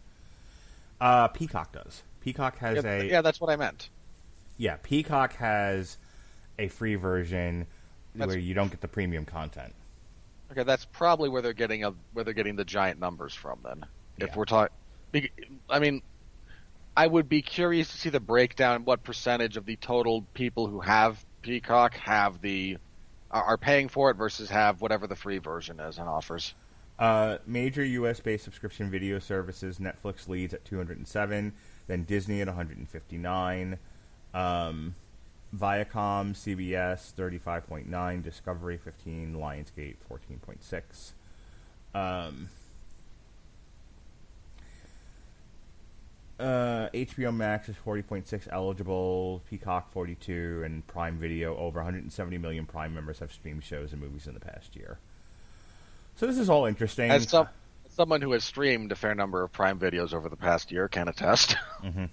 Peacock does. Peacock has Yeah, that's what I meant. Yeah, Peacock has a free version where you don't get the premium content. Okay, that's probably where they're getting the giant numbers from. Then, if Yeah. we're talking, I mean, I would be curious to see the breakdown. What percentage of the total people who have Peacock are paying for it versus have whatever the free version is and offers? Major U.S.-based subscription video services: Netflix leads at 207, then Disney at 159, Viacom, CBS 35.9, Discovery 15, Lionsgate 14.6. HBO Max is 40.6 eligible, Peacock 42, and Prime Video over 170 million Prime members have streamed shows and movies in the past year. So this is all interesting. As someone who has streamed a fair number of Prime videos over the past year can attest. Mm-hmm.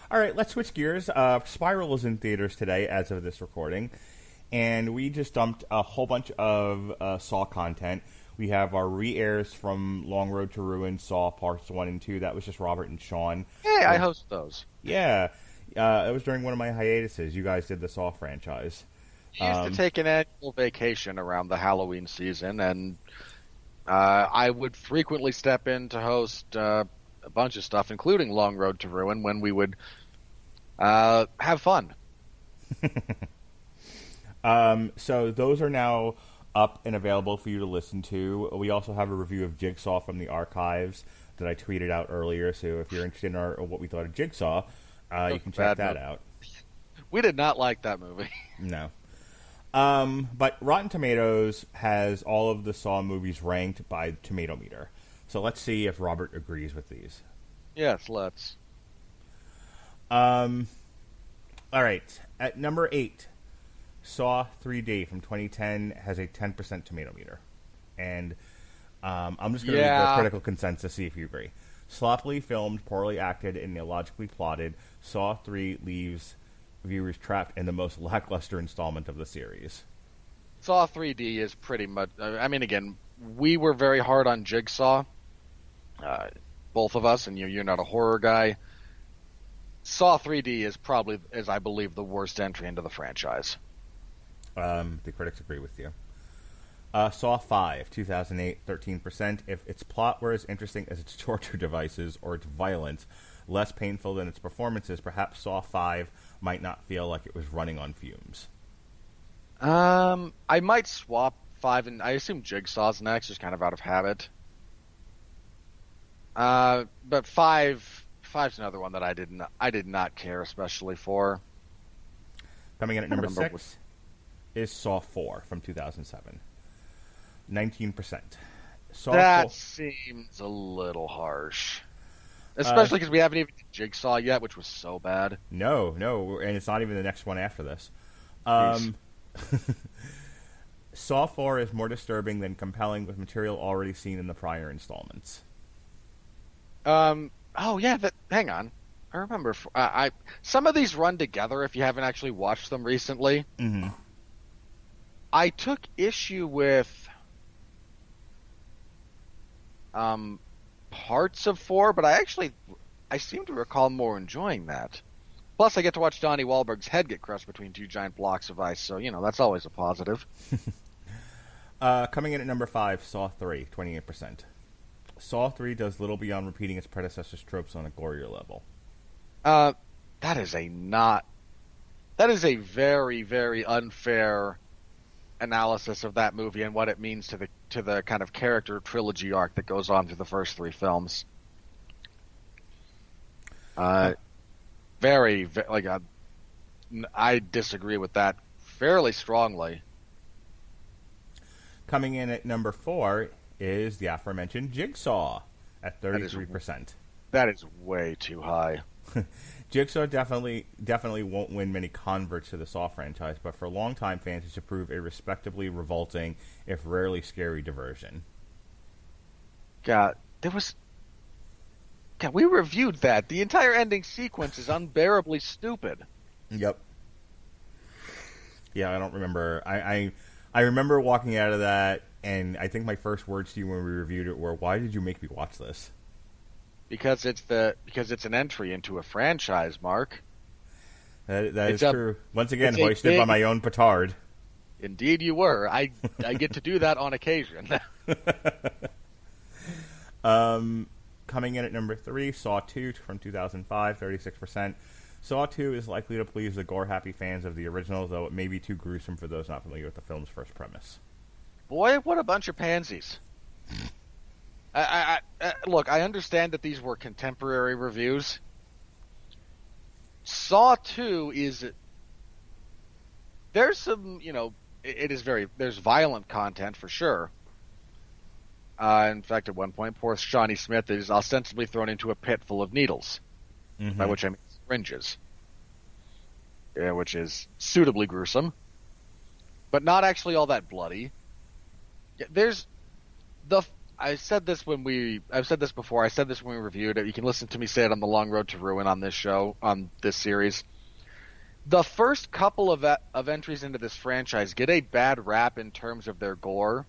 All right, let's switch gears. Spiral is in theaters today as of this recording, and we just dumped a whole bunch of Saw content. We have our re-airs from Long Road to Ruin, Saw Parts 1 and 2. That was just Robert and Sean. Hey, I host those. Yeah. It was during one of my hiatuses. You guys did the Saw franchise. I used to take an annual vacation around the Halloween season, and I would frequently step in to host a bunch of stuff, including Long Road to Ruin, when we would have fun. So those are now up and available for you to listen to. We also have a review of Jigsaw from the archives that I tweeted out earlier, so if you're interested in what we thought of Jigsaw, you can check that out. We did not like that movie. No. But Rotten Tomatoes has all of the Saw movies ranked by Tomato Meter. So let's see if Robert agrees with these. Yes, let's. All right. At number 8, Saw 3D from 2010 has a 10% Tomato Meter. And I'm just going to read the critical consensus, see if you agree. Sloppily filmed, poorly acted, and illogically plotted, Saw 3 leaves viewers trapped in the most lackluster installment of the series. Saw 3D is pretty much... I mean, again, we were very hard on Jigsaw, both of us, and you're not a horror guy. Saw 3D is probably, as I believe, the worst entry into the franchise. The critics agree with you. Saw 5, 2008, 13%. If its plot were as interesting as its torture devices or its violence, less painful than its performances, perhaps Saw 5 might not feel like it was running on fumes. I might swap 5, and I assume Jigsaw's next, just kind of out of habit. But 5's another one that I did not care especially for. Coming in at number 6 is Saw 4 from 2007. 19%. That seems a little harsh. Especially because we haven't even Jigsaw yet, which was so bad. No, and it's not even the next one after this. Saw 4 is more disturbing than compelling with material already seen in the prior installments. Oh, yeah, hang on. I remember. Some of these run together if you haven't actually watched them recently. Mm-hmm. I took issue with parts of 4, but I seem to recall more enjoying that. Plus, I get to watch Donnie Wahlberg's head get crushed between 2 giant blocks of ice, so, that's always a positive. Coming in at number 5, Saw 3, 28%. Saw 3 does little beyond repeating its predecessor's tropes on a gorier level. That is a very, very unfair analysis of that movie and what it means to the kind of character trilogy arc that goes on through the first 3 films. I disagree with that fairly strongly. Coming in at number 4 is the aforementioned Jigsaw at 33%. That is way too high. Jigsaw definitely won't win many converts to the Saw franchise, but for longtime fans, it should prove a respectably revolting, if rarely scary, diversion. God, we reviewed that. The entire ending sequence is unbearably stupid. Yep. Yeah, I don't remember. I remember walking out of that, and I think my first words to you when we reviewed it were, "Why did you make me watch this?" Because it's an entry into a franchise, Mark. That is true. Once again, hoisted by my own petard. Indeed you were. I get to do that on occasion. Coming in at number 3, Saw 2 from 2005, 36%. Saw 2 is likely to please the gore-happy fans of the original, though it may be too gruesome for those not familiar with the film's first premise. Boy, what a bunch of pansies. Look, I understand that these were contemporary reviews. Saw 2 is... There's some, there's violent content for sure. In fact, at one point, poor Shawnee Smith is ostensibly thrown into a pit full of needles, by which I mean syringes, which is suitably gruesome, but not actually all that bloody. I've said this before. I said this when we reviewed it. You can listen to me say it on The Long Road to Ruin on this show, on this series. The first couple of entries into this franchise get a bad rap in terms of their gore,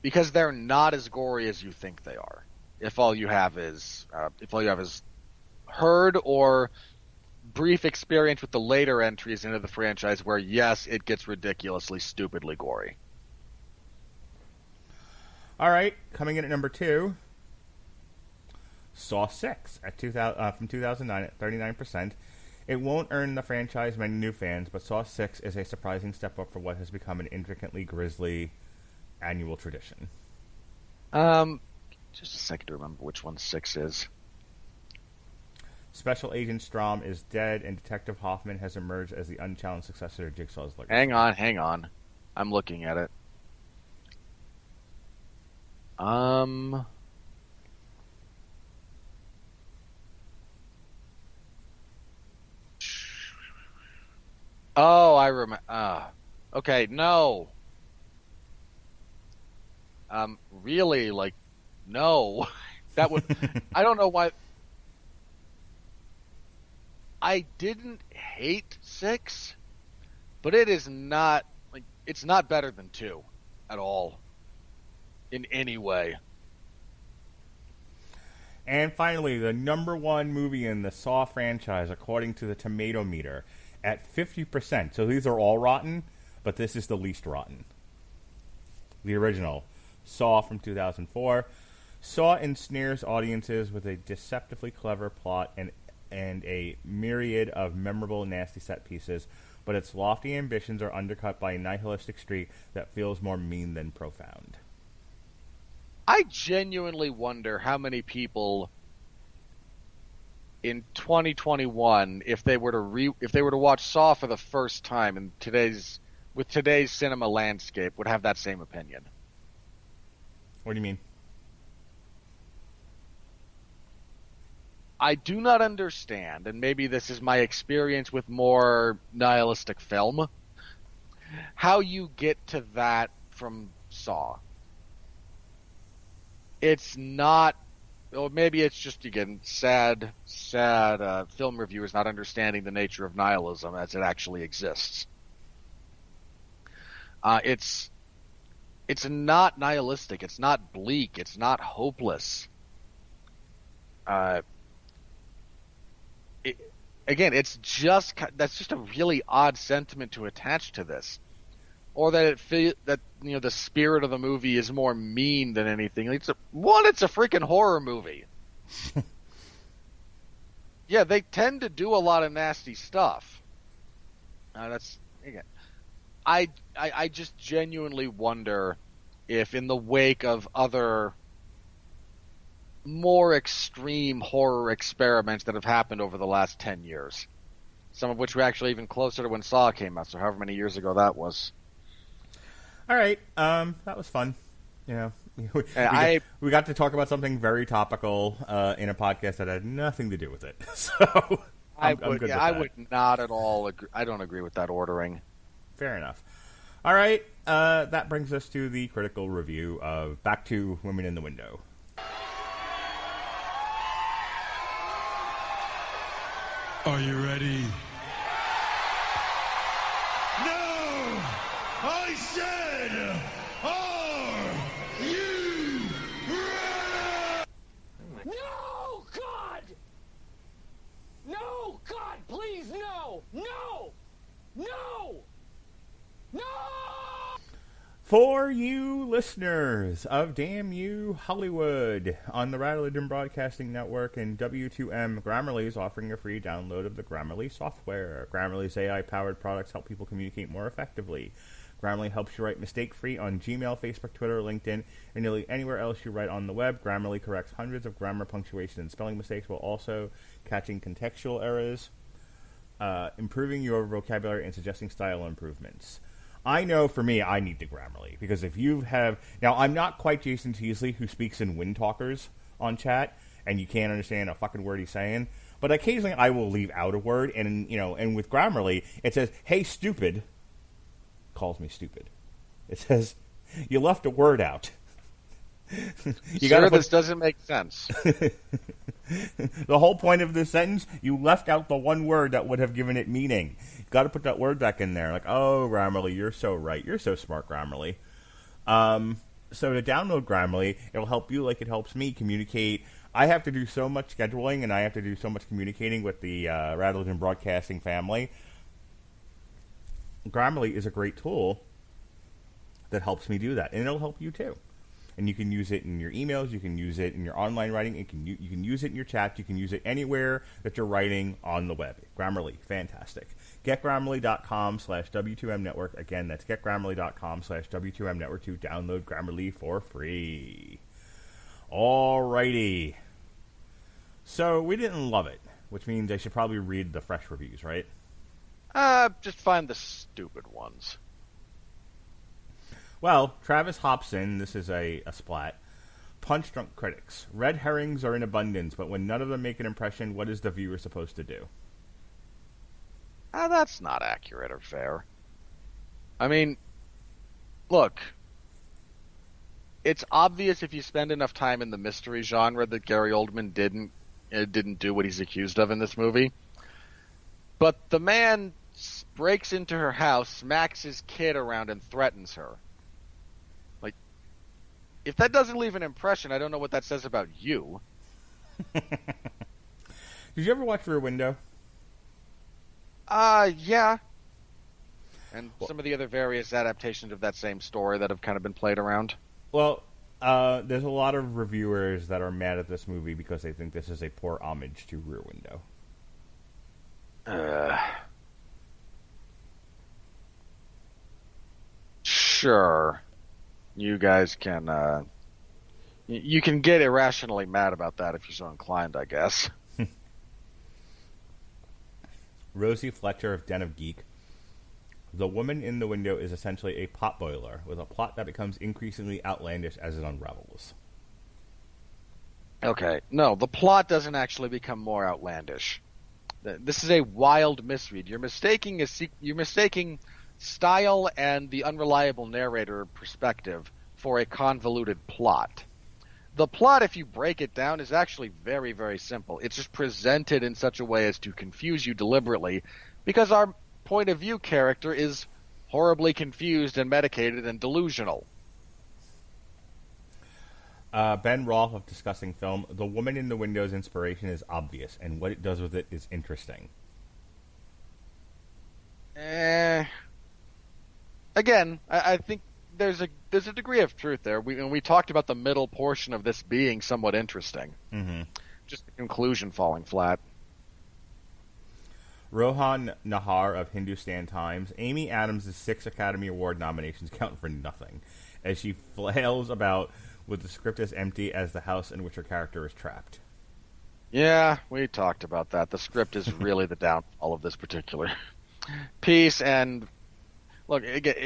because they're not as gory as you think they are. If all you have is heard or brief experience with the later entries into the franchise, where yes, it gets ridiculously, stupidly gory. All right, coming in at number 2, Saw 6 at from 2009 at 39%. It won't earn the franchise many new fans, but Saw 6 is a surprising step up for what has become an intricately grisly annual tradition. Just a second to remember which one 6 is. Special Agent Strom is dead, and Detective Hoffman has emerged as the unchallenged successor to Jigsaw's legacy. Hang on. I'm looking at it. Oh, I remember. Okay, no. Really, no. That would... I don't know why... I didn't hate 6, but it is not... it's not better than 2 at all. In any way. And finally, the number 1 movie in the Saw franchise, according to the Tomato Meter, at 50%. So these are all rotten, but this is the least rotten. The original, Saw from 2004. Saw ensnares audiences with a deceptively clever plot and a myriad of memorable, nasty set pieces, but its lofty ambitions are undercut by a nihilistic streak that feels more mean than profound. I genuinely wonder how many people in 2021, if they were to watch Saw for the first time in today's cinema landscape, would have that same opinion. What do you mean? I do not understand, and maybe this is my experience with more nihilistic film, how you get to that from Saw. It's not, or maybe it's just, again, sad film reviewers not understanding the nature of nihilism as it actually exists. It's not nihilistic. It's not bleak. It's not hopeless. That's just a really odd sentiment to attach to this. Or that the spirit of the movie is more mean than anything. It's a freaking horror movie. Yeah, they tend to do a lot of nasty stuff. I just genuinely wonder if, in the wake of other more extreme horror experiments that have happened over the last 10 years, some of which were actually even closer to when Saw came out, so however many years ago that was. All right, that was fun. We got to talk about something very topical in a podcast that had nothing to do with it. So I'm good with that. I would not at all agree. I don't agree with that ordering. Fair enough. All right, that brings us to the critical review of Back to Women in the Window. Are you ready? No! I said, are you ready? No, God! No, God, please, no! No! No! For you listeners of Damn You Hollywood on the Radulich Broadcasting Network and W2M, Grammarly is offering a free download of the Grammarly software. Grammarly's AI-powered products help people communicate more effectively. Grammarly helps you write mistake-free on Gmail, Facebook, Twitter, LinkedIn, and nearly anywhere else you write on the web. Grammarly corrects hundreds of grammar, punctuation, and spelling mistakes while also catching contextual errors, improving your vocabulary, and suggesting style improvements. I know for me, I need the Grammarly, because if you have... Now, I'm not quite Jason Teasley, who speaks in wind talkers on chat, and you can't understand a fucking word he's saying, but occasionally I will leave out a word, and, and with Grammarly, it says, hey, stupid... calls me stupid. It says, you left a word out. This doesn't make sense. The whole point of this sentence, you left out the one word that would have given it meaning. You got to put that word back in there. Like, oh, Grammarly, you're so right. You're so smart, Grammarly. So to download Grammarly, it'll help you like it helps me communicate. I have to do so much scheduling, and I have to do so much communicating with the Radulich Broadcasting family. Grammarly is a great tool that helps me do that, and it'll help you too. And you can use it in your emails, you can use it in your online writing, you can use it in your chat, you can use it anywhere that you're writing on the web. Grammarly, fantastic. GetGrammarly.com/W2M Network. Again, that's GetGrammarly.com/W2M Network to download Grammarly for free. Alrighty. So we didn't love it, which means I should probably read the fresh reviews, right? Just find the stupid ones. Well, Travis Hobson, this is a splat. Punch drunk critics. Red herrings are in abundance, but when none of them make an impression, what is the viewer supposed to do? That's not accurate or fair. I mean, look, it's obvious if you spend enough time in the mystery genre that Gary Oldman didn't do what he's accused of in this movie. But the man breaks into her house, smacks his kid around, and threatens her. Like, if that doesn't leave an impression, I don't know what that says about you. Did you ever watch Rear Window? Yeah. And some of the other various adaptations of that same story that have kind of been played around. Well, there's a lot of reviewers that are mad at this movie because they think this is a poor homage to Rear Window. Sure. You guys can, you can get irrationally mad about that if you're so inclined, I guess. Rosie Fletcher of Den of Geek. The woman in the window is essentially a potboiler with a plot that becomes increasingly outlandish as it unravels. Okay, no, the plot doesn't actually become more outlandish. This is a wild misread. You're mistaking style and the unreliable narrator perspective for a convoluted plot. The plot, if you break it down, is actually very, very simple. It's just presented in such a way as to confuse you deliberately, because our point of view character is horribly confused and medicated and delusional. Ben Rolfe of Discussing Film. The woman in the window's inspiration is obvious, and what it does with it is interesting. Again, I think there's a degree of truth there. We talked about the middle portion of this being somewhat interesting. Mm-hmm. Just the conclusion falling flat. Rohan Nahar of Hindustan Times. Amy Adams' 6 Academy Award nominations count for nothing, as she flails about with the script as empty as the house in which her character is trapped. Yeah, we talked about that. The script is really the downfall of this particular piece. And look, again,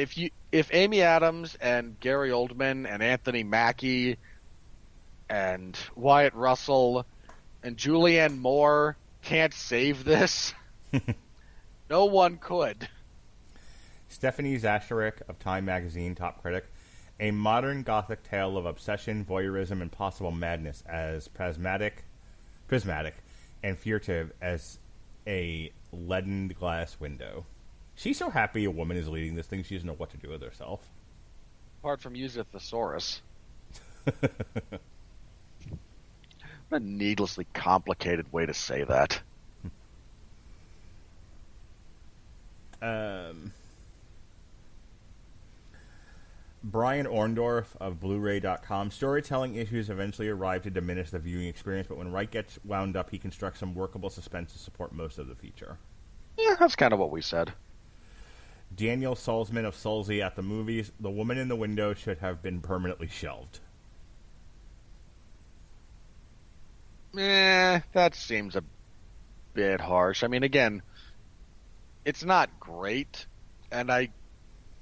if Amy Adams and Gary Oldman and Anthony Mackie and Wyatt Russell and Julianne Moore can't save this, no one could. Stephanie Zacharik of Time Magazine, top critic. A modern Gothic tale of obsession, voyeurism, and possible madness as prismatic and furtive as a leadened glass window. She's so happy a woman is leading this thing, she doesn't know what to do with herself. Apart from use a thesaurus. What a needlessly complicated way to say that. Brian Orndorff of Blu-ray.com. Storytelling issues eventually arrive to diminish the viewing experience, but when Wright gets wound up, he constructs some workable suspense to support most of the feature. Yeah, that's kind of what we said. Daniel Salzman of Sulzy at the movies. The woman in the window should have been permanently shelved. That seems a bit harsh. I mean, again, it's not great, and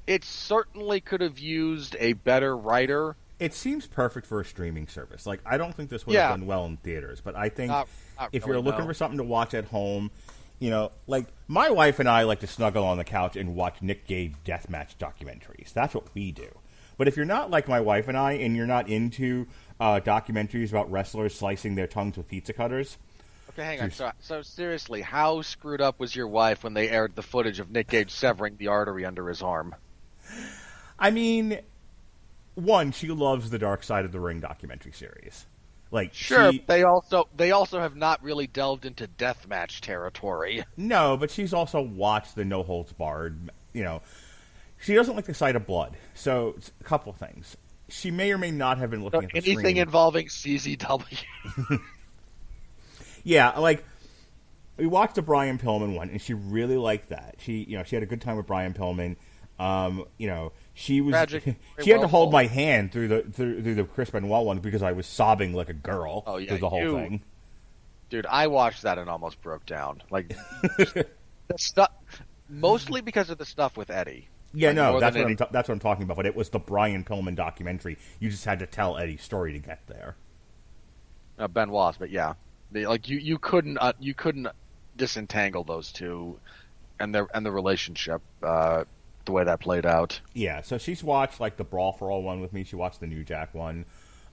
it certainly could have used a better writer. It seems perfect for a streaming service. Like, I don't think this would have done well in theaters, but I think Not if really, you're looking no. for something to watch at home, you know, like, my wife and I like to snuggle on the couch and watch Nick Gage deathmatch documentaries. That's what we do. But if you're not like my wife and I, and you're not into documentaries about wrestlers slicing their tongues with pizza cutters... Okay, hang on. So seriously, how screwed up was your wife when they aired the footage of Nick Gage severing the artery under his arm? I mean, one, she loves the Dark Side of the Ring documentary series. Like, Sure, they also have not really delved into deathmatch territory. No, but she's also watched the No Holds Barred. You know, she doesn't like the sight of blood. So, it's a couple things. She may or may not have been looking at the Anything screen. involving CZW. Yeah, like, we watched the Brian Pillman one, and she really liked that. She had a good time with Brian Pillman. She was Tragic, she had to well hold told. my hand through the Chris Benoit one because I was sobbing like a girl through the whole thing. Dude, I watched that and almost broke down. Like, the stuff, mostly because of the stuff with Eddie. Yeah, Like, no, more that's than what that's what I'm talking about. But it was the Brian Pillman documentary. You just had to tell Eddie's story to get there. Benoit's, but yeah, you couldn't disentangle those two, and the relationship, the way that played out. Yeah, so she's watched like the Brawl for All one with me. She watched the New Jack one.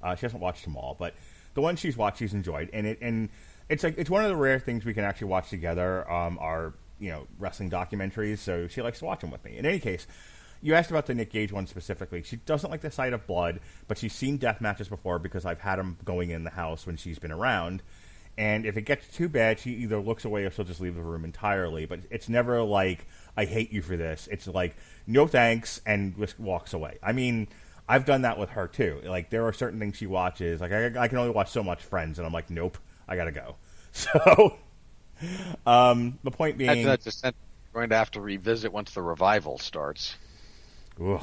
She hasn't watched them all, but the one she's watched, she's enjoyed, and it's like it's one of the rare things we can actually watch together. Our wrestling documentaries, so she likes to watch them with me. In any case, you asked about the Nick Gage one specifically. She doesn't like the sight of blood, but she's seen death matches before because I've had them going in the house when she's been around. And if it gets too bad, she either looks away or she'll just leave the room entirely. But it's never like, I hate you for this. It's like, no thanks, and just walks away. I mean, I've done that with her too. Like, there are certain things she watches. Like, I can only watch so much Friends, and I'm like, nope, I gotta go. So, the point being... That's a sentence you're going to have to revisit once the revival starts. Ugh.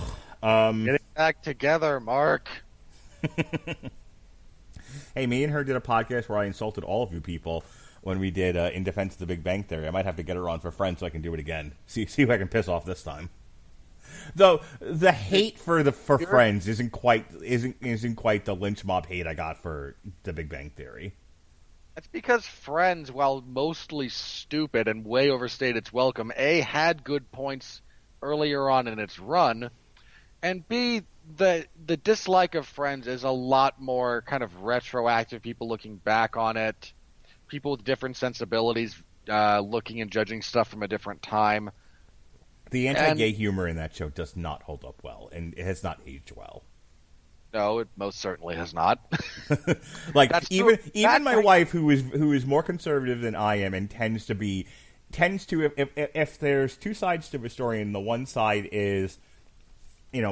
Get it back together, Mark. Hey, me and her did a podcast where I insulted all of you people when we did In Defense of the Big Bang Theory. I might have to get her on for Friends so I can do it again. See if I can piss off this time. Though the hate for Friends isn't quite the lynch mob hate I got for the Big Bang Theory. That's because Friends, while mostly stupid and way overstayed its welcome, A, had good points earlier on in its run, and B, the dislike of Friends is a lot more kind of retroactive, people looking back on it, people with different sensibilities looking and judging stuff from a different time. The anti-gay humor in that show does not hold up well, and it has not aged well. No, it most certainly has not. Like, even my wife, who is more conservative than I am and tends to if there's two sides to a story, and the one side is,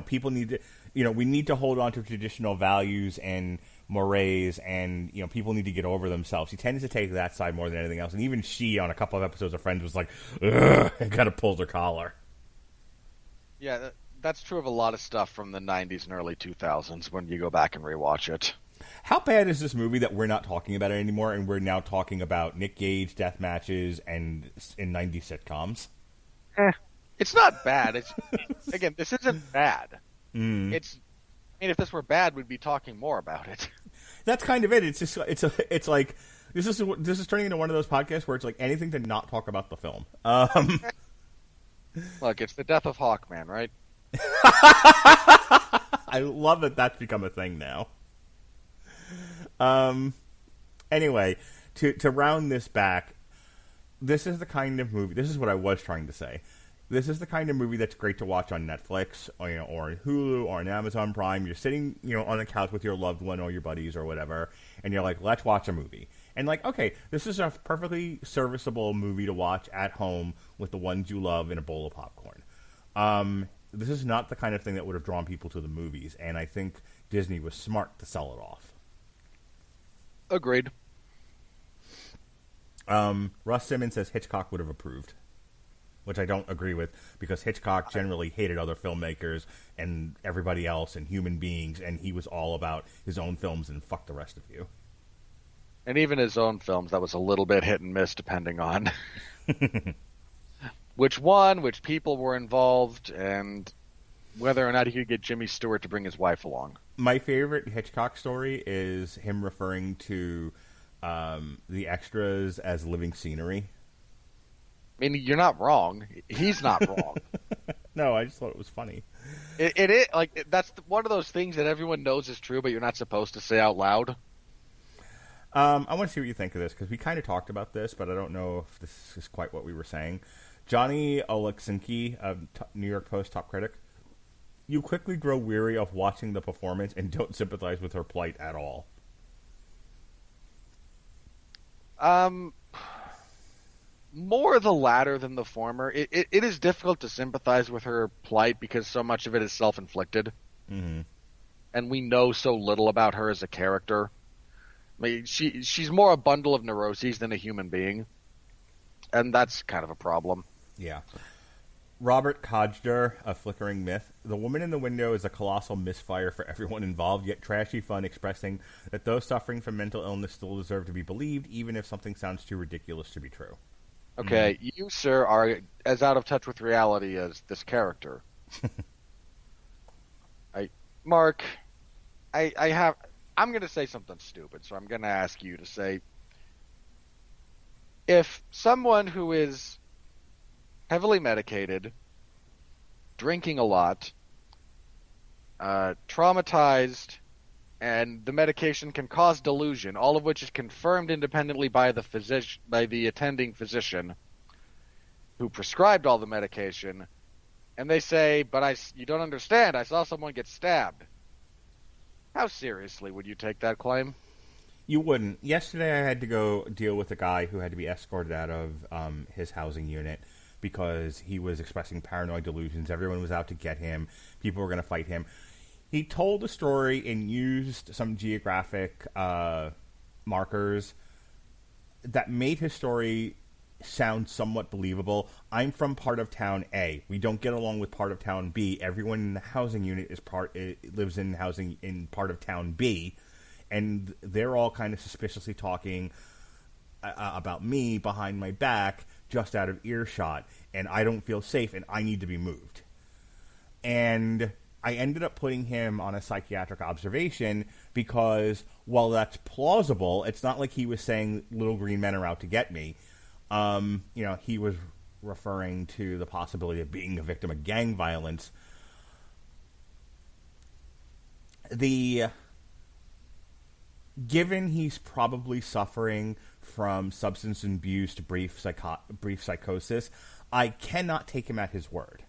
people need to, we need to hold on to traditional values and mores, and people need to get over themselves. She tends to take that side more than anything else, and even she, on a couple of episodes of Friends, was like, ugh, and kind of pulled her collar. Yeah, that's true of a lot of stuff from the 90s and early 2000s when you go back and rewatch it. How bad is this movie that we're not talking about it anymore, and we're now talking about Nick Gage death matches and in 90s sitcoms? It's not bad. Again, this isn't bad. Mm. If this were bad, we'd be talking more about it. That's kind of it. It's just it's like this is turning into one of those podcasts where it's like anything to not talk about the film. Look, it's the death of Hawkman, right? I love that that's become a thing now. Anyway, to round this back, this is the kind of movie. This is what I was trying to say. This is the kind of movie that's great to watch on Netflix, or on Hulu, or on Amazon Prime. You're sitting, on the couch with your loved one or your buddies or whatever, and you're like, let's watch a movie. And like, okay, this is a perfectly serviceable movie to watch at home with the ones you love and a bowl of popcorn. This is not the kind of thing that would have drawn people to the movies, and I think Disney was smart to sell it off. Agreed. Russ Simmons says Hitchcock would have approved, which I don't agree with, because Hitchcock generally hated other filmmakers and everybody else and human beings, and he was all about his own films and fuck the rest of you. And even his own films, that was a little bit hit and miss depending on which people were involved, and whether or not he could get Jimmy Stewart to bring his wife along. My favorite Hitchcock story is him referring to the extras as living scenery. I mean, you're not wrong. He's not wrong. No, I just thought it was funny. It is like that's one of those things that everyone knows is true, but you're not supposed to say out loud. I want to see what you think of this, because we kind of talked about this, but I don't know if this is quite what we were saying. Johnny Oleksinski, New York Post top critic, you quickly grow weary of watching the performance and don't sympathize with her plight at all. More the latter than the former. It is difficult to sympathize with her plight because so much of it is self-inflicted. Mm-hmm. And we know so little about her as a character. I mean, she's more a bundle of neuroses than a human being. And that's kind of a problem. Yeah. Robert Kodger, A Flickering Myth. The woman in the window is a colossal misfire for everyone involved, yet trashy fun, expressing that those suffering from mental illness still deserve to be believed, even if something sounds too ridiculous to be true. Okay, You, sir, are as out of touch with reality as this character. Mark, I'm going to say something stupid, so I'm going to ask you to say, if someone who is heavily medicated, drinking a lot, traumatized, and the medication can cause delusion, all of which is confirmed independently by the attending physician who prescribed all the medication, and they say, but you don't understand, I saw someone get stabbed. How seriously would you take that claim? You wouldn't. Yesterday I had to go deal with a guy who had to be escorted out of his housing unit because he was expressing paranoid delusions. Everyone was out to get him. People were going to fight him. He told a story and used some geographic markers that made his story sound somewhat believable. I'm from part of town A. We don't get along with part of town B. Everyone in the housing unit lives in housing in part of town B, and they're all kind of suspiciously talking about me behind my back, just out of earshot, and I don't feel safe, and I need to be moved. And I ended up putting him on a psychiatric observation because, while that's plausible, it's not like he was saying little green men are out to get me. He was referring to the possibility of being a victim of gang violence. Given he's probably suffering from substance induced brief psychosis, I cannot take him at his word.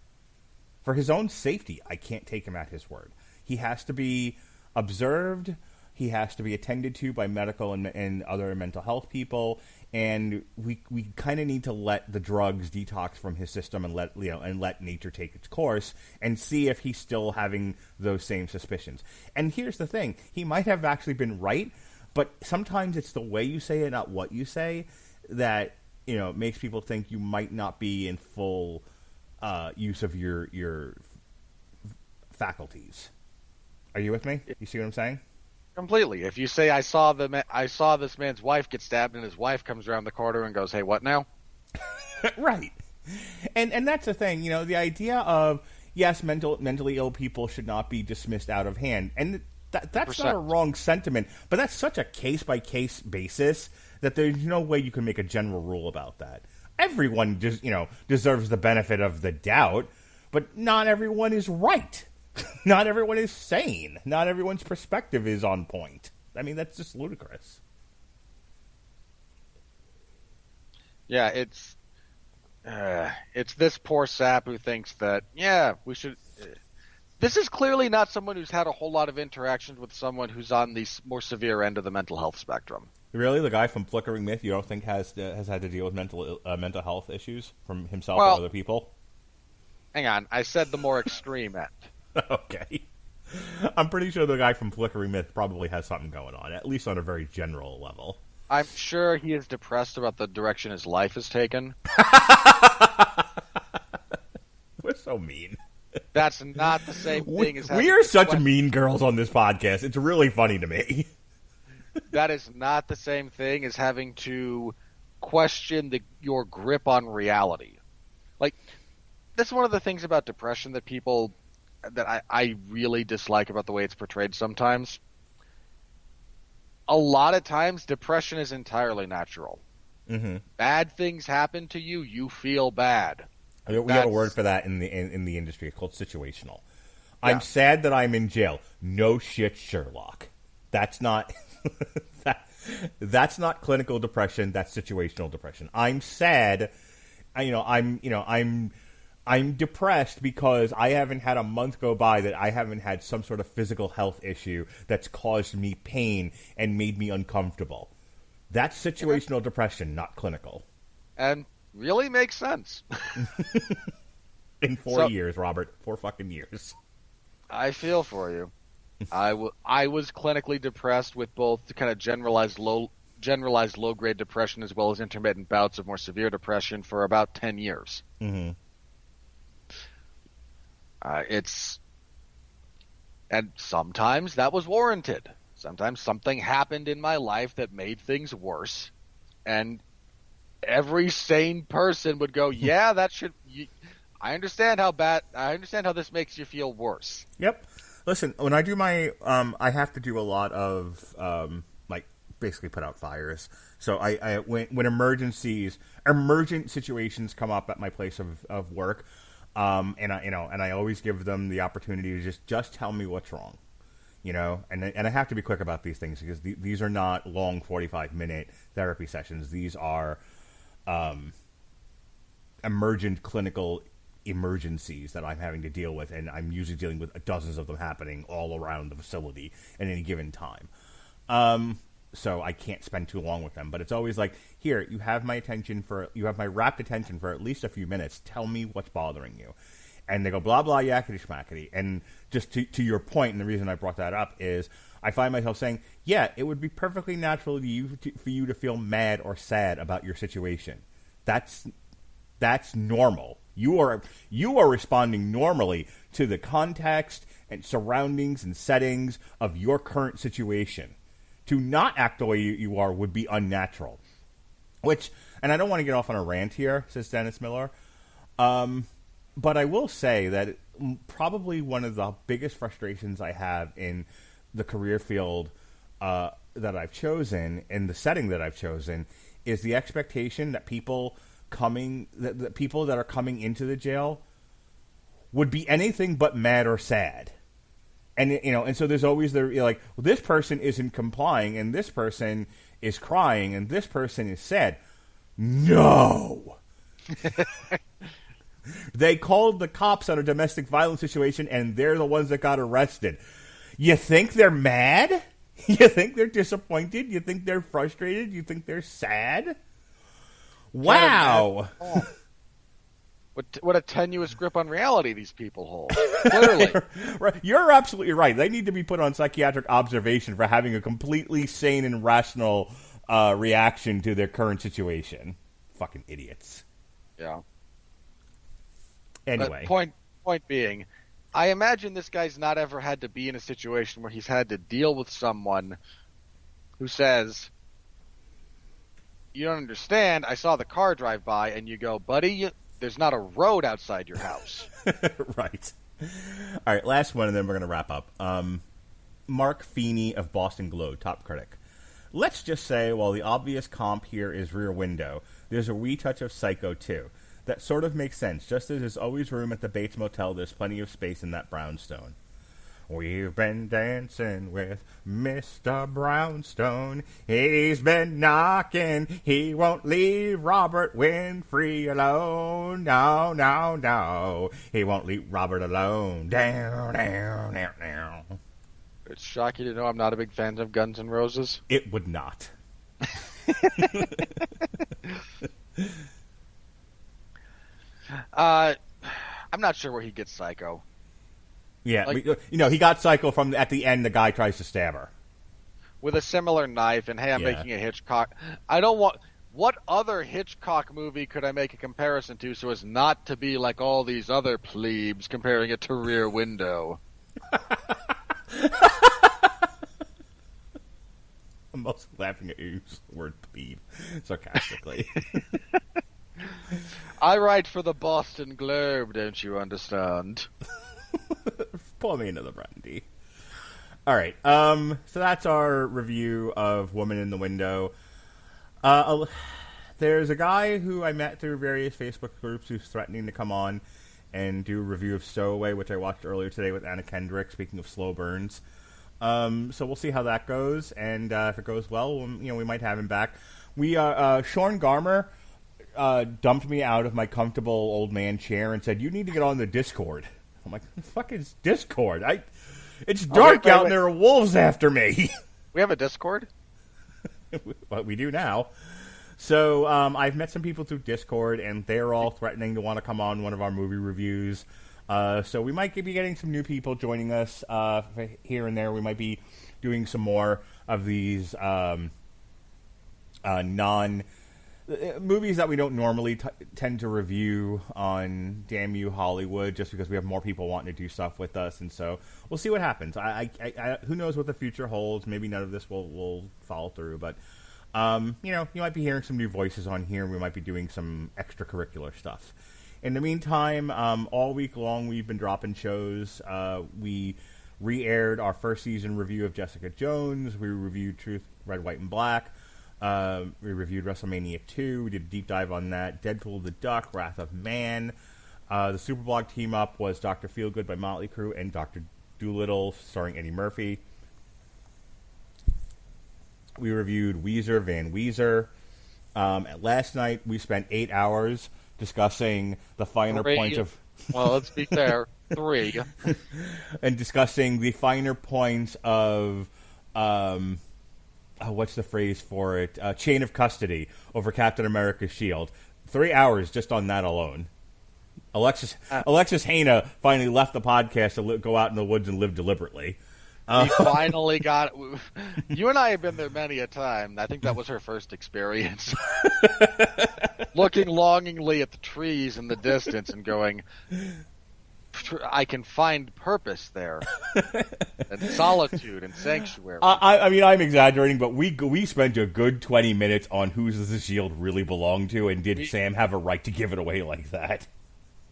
For his own safety, I can't take him at his word. He has to be observed. He has to be attended to by medical and other mental health people. And we kind of need to let the drugs detox from his system and let nature take its course and see if he's still having those same suspicions. And here's the thing: he might have actually been right, but sometimes it's the way you say it, not what you say, that makes people think you might not be in full use of your faculties. Are you with me? You see what I'm saying? Completely. If you say I saw this man's wife get stabbed, and his wife comes around the corner and goes, "Hey, what now?" Right. And that's the thing. The idea of, yes, mentally ill people should not be dismissed out of hand, and that's not a wrong sentiment. But that's such a case by case basis that there's no way you can make a general rule about that. Everyone just deserves the benefit of the doubt, but not everyone is right. Not everyone is sane. Not everyone's perspective is on point. I mean, that's just ludicrous. Yeah, it's this poor sap who thinks that, we should... This is clearly not someone who's had a whole lot of interactions with someone who's on the more severe end of the mental health spectrum. Really? The guy from Flickering Myth you don't think has had to deal with mental health issues from himself or other people? Hang on, I said the more extreme end. Okay. I'm pretty sure the guy from Flickering Myth probably has something going on, at least on a very general level. I'm sure he is depressed about the direction his life has taken. We're so mean. That's not the same thing as having we are to such mean girls on this podcast. It's really funny to me. That is not the same thing as having to question your grip on reality. Like, that's one of the things about depression that I really dislike about the way it's portrayed sometimes. A lot of times, depression is entirely natural. Mm-hmm. Bad things happen to you, you feel bad. We got a word for that in the industry. It's called situational. Yeah. I'm sad that I'm in jail. No shit, Sherlock. That's not that's not clinical depression. That's situational depression. I'm sad. I'm depressed because I haven't had a month go by that I haven't had some sort of physical health issue that's caused me pain and made me uncomfortable. That's situational depression, not clinical. And really makes sense. In 4 years, Robert. 4 fucking years. I feel for you. I was clinically depressed with both the kind of generalized low-grade depression as well as intermittent bouts of more severe depression for about 10 years. Mm-hmm. And sometimes that was warranted. Sometimes something happened in my life that made things worse, and every sane person would go, "Yeah, that should." I understand how this makes you feel worse. Yep. Listen, when I do my, I have to do a lot of basically put out fires. So when emergent situations come up at my place of work, and I always give them the opportunity to just tell me what's wrong, and I have to be quick about these things because these are not long 45-minute therapy sessions. These are emergent clinical emergencies that I'm having to deal with, and I'm usually dealing with dozens of them happening all around the facility at any given time. So I can't spend too long with them, but it's always like, here, you have my rapt attention for at least a few minutes. Tell me what's bothering you. And they go, blah, blah, yakety schmackety. And just to your point, and the reason I brought that up is I find myself saying, yeah, it would be perfectly natural for you to feel mad or sad about your situation. That's normal. You are responding normally to the context and surroundings and settings of your current situation. To not act the way you are would be unnatural. And I don't want to get off on a rant here, says Dennis Miller, but I will say that probably one of the biggest frustrations I have in the career field that I've chosen, and the setting that I've chosen, is the expectation that people that are coming into the jail would be anything but mad or sad. And so there's always well, this person isn't complying, and this person is crying, and this person is sad. No. They called the cops on a domestic violence situation, and they're the ones that got arrested. You think they're mad? You think they're disappointed? You think they're frustrated? You think they're sad? Wow. What a tenuous grip on reality these people hold. Clearly. You're absolutely right. They need to be put on psychiatric observation for having a completely sane and rational reaction to their current situation. Fucking idiots. Yeah. Anyway. Point being, I imagine this guy's not ever had to be in a situation where he's had to deal with someone who says, "You don't understand, I saw the car drive by," and you go, "Buddy, there's not a road outside your house." Right. All right, last one, and then we're going to wrap up. Mark Feeney of Boston Globe, top critic. Let's just say, while the obvious comp here is Rear Window, there's a wee touch of Psycho, too. That sort of makes sense. Just as there's always room at the Bates Motel, there's plenty of space in that brownstone. We've been dancing with Mr. Brownstone. He's been knocking. He won't leave Robert Winfree alone. No, no, no. He won't leave Robert alone. Down, down, down, down. It's shocking to know I'm not a big fan of Guns N' Roses. It would not. I'm not sure where he gets Psycho. Yeah, Like- he got Psycho from at the end. The guy tries to stab her. With a similar knife, and hey, I'm Yeah. making a Hitchcock. I don't want. What other Hitchcock movie could I make a comparison to so as not to be like all these other plebes comparing it to Rear Window? I'm also laughing at you use the word plebe sarcastically. I write for the Boston Globe, don't you understand? Pour me another brandy. All right. So that's our review of Woman in the Window. There's a guy who I met through various Facebook groups who's threatening to come on and do a review of Stowaway, which I watched earlier today with Anna Kendrick. Speaking of slow burns, so we'll see how that goes, and if it goes well, we might have him back. Sean Garmer dumped me out of my comfortable old man chair and said, "You need to get on the Discord." I'm like, "The fuck is Discord? It's dark out and there are wolves after me." We have a Discord? But we do now. So I've met some people through Discord, and they're all threatening to want to come on one of our movie reviews. So we might be getting some new people joining us here and there. We might be doing some more of these movies that we don't normally tend to review on Damn You Hollywood, just because we have more people wanting to do stuff with us, and so we'll see what happens. Who knows what the future holds? Maybe none of this will follow through, but you might be hearing some new voices on here. We might be doing some extracurricular stuff. In the meantime, all week long we've been dropping shows. We re-aired our first season review of Jessica Jones. We reviewed Truth, Red, White, and Black. We reviewed WrestleMania 2. We did a deep dive on that. Deadpool the Duck, Wrath of Man. The Superblog team-up was Dr. Feelgood by Motley Crue and Dr. Doolittle starring Eddie Murphy. We reviewed Weezer Van Weezer. Last night we spent 8 hours discussing the finer points of... Well, let's be fair. 3. And discussing the finer points of... what's the phrase for it? Chain of custody over Captain America's shield. 3 hours just on that alone. Alexis Hana finally left the podcast to go out in the woods and live deliberately. We finally got... You and I have been there many a time. I think that was her first experience. Looking longingly at the trees in the distance and going, I can find purpose there. And solitude and sanctuary. I mean, I'm exaggerating, but we spent a good 20 minutes on who does the shield really belong to, and did Sam have a right to give it away like that?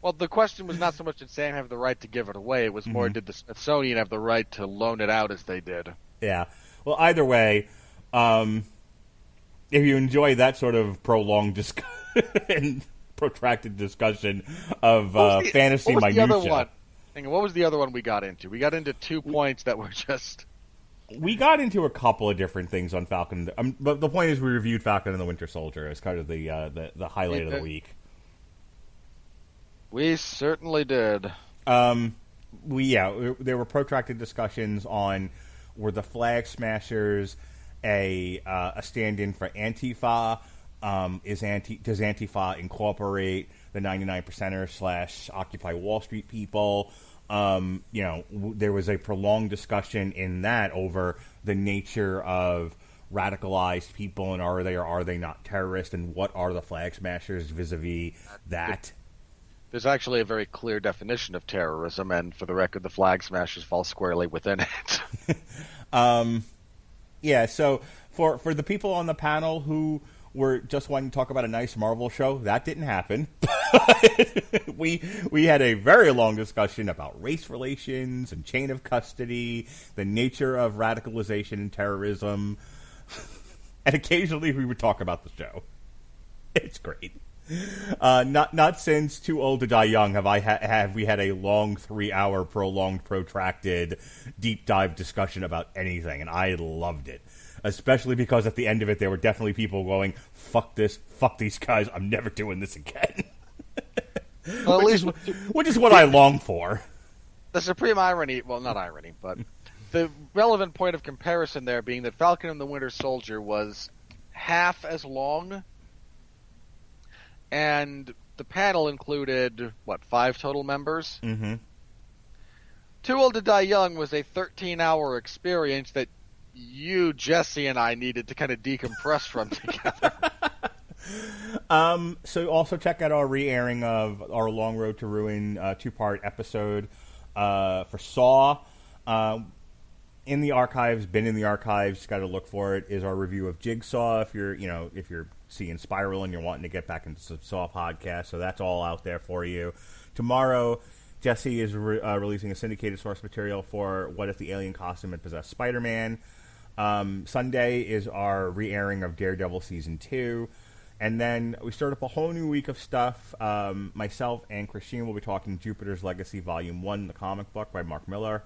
Well, the question was not so much did Sam have the right to give it away, it was more did the Smithsonian have the right to loan it out as they did. Yeah. Well, either way, if you enjoy that sort of prolonged and protracted discussion of fantasy minutia. What was the other one we got into? We got into 2 points that were just... We got into a couple of different things on Falcon, but the point is we reviewed Falcon and the Winter Soldier as kind of the highlight of the week. We certainly did. There were protracted discussions on were the Flag Smashers a stand-in for Antifa? Does Antifa incorporate the 99%ers / Occupy Wall Street people? There was a prolonged discussion in that over the nature of radicalized people and are they or are they not terrorists, and what are the Flag Smashers vis-a-vis that? There's actually a very clear definition of terrorism, and for the record, the Flag Smashers fall squarely within it. So for the people on the panel who were just wanting to talk about a nice Marvel show, that didn't happen. we had a very long discussion about race relations and chain of custody, the nature of radicalization and terrorism, and occasionally we would talk about the show. It's great. Not since Too Old to Die Young have we had a long 3-hour prolonged protracted deep dive discussion about anything, and I loved it. Especially because at the end of it, there were definitely people going, fuck this, fuck these guys, I'm never doing this again. Well, which is what I long for. The supreme irony, well, not irony, but the relevant point of comparison there being that Falcon and the Winter Soldier was half as long and the panel included, 5 total members? Mm-hmm. Too Old to Die Young was a 13-hour experience that you, Jesse, and I needed to kind of decompress from together. So also check out our re-airing of our Long Road to Ruin 2-part episode for Saw. In the archives, just got to look for it, is our review of Jigsaw. If you're seeing Spiral and you're wanting to get back into some Saw podcast, so that's all out there for you. Tomorrow, Jesse is releasing a syndicated source material for What If the Alien Costume Had Possessed Spider-Man. Sunday is our re-airing of Daredevil Season 2. And then we start up a whole new week of stuff. Myself and Christine will be talking Jupiter's Legacy Volume 1, the comic book by Mark Millar.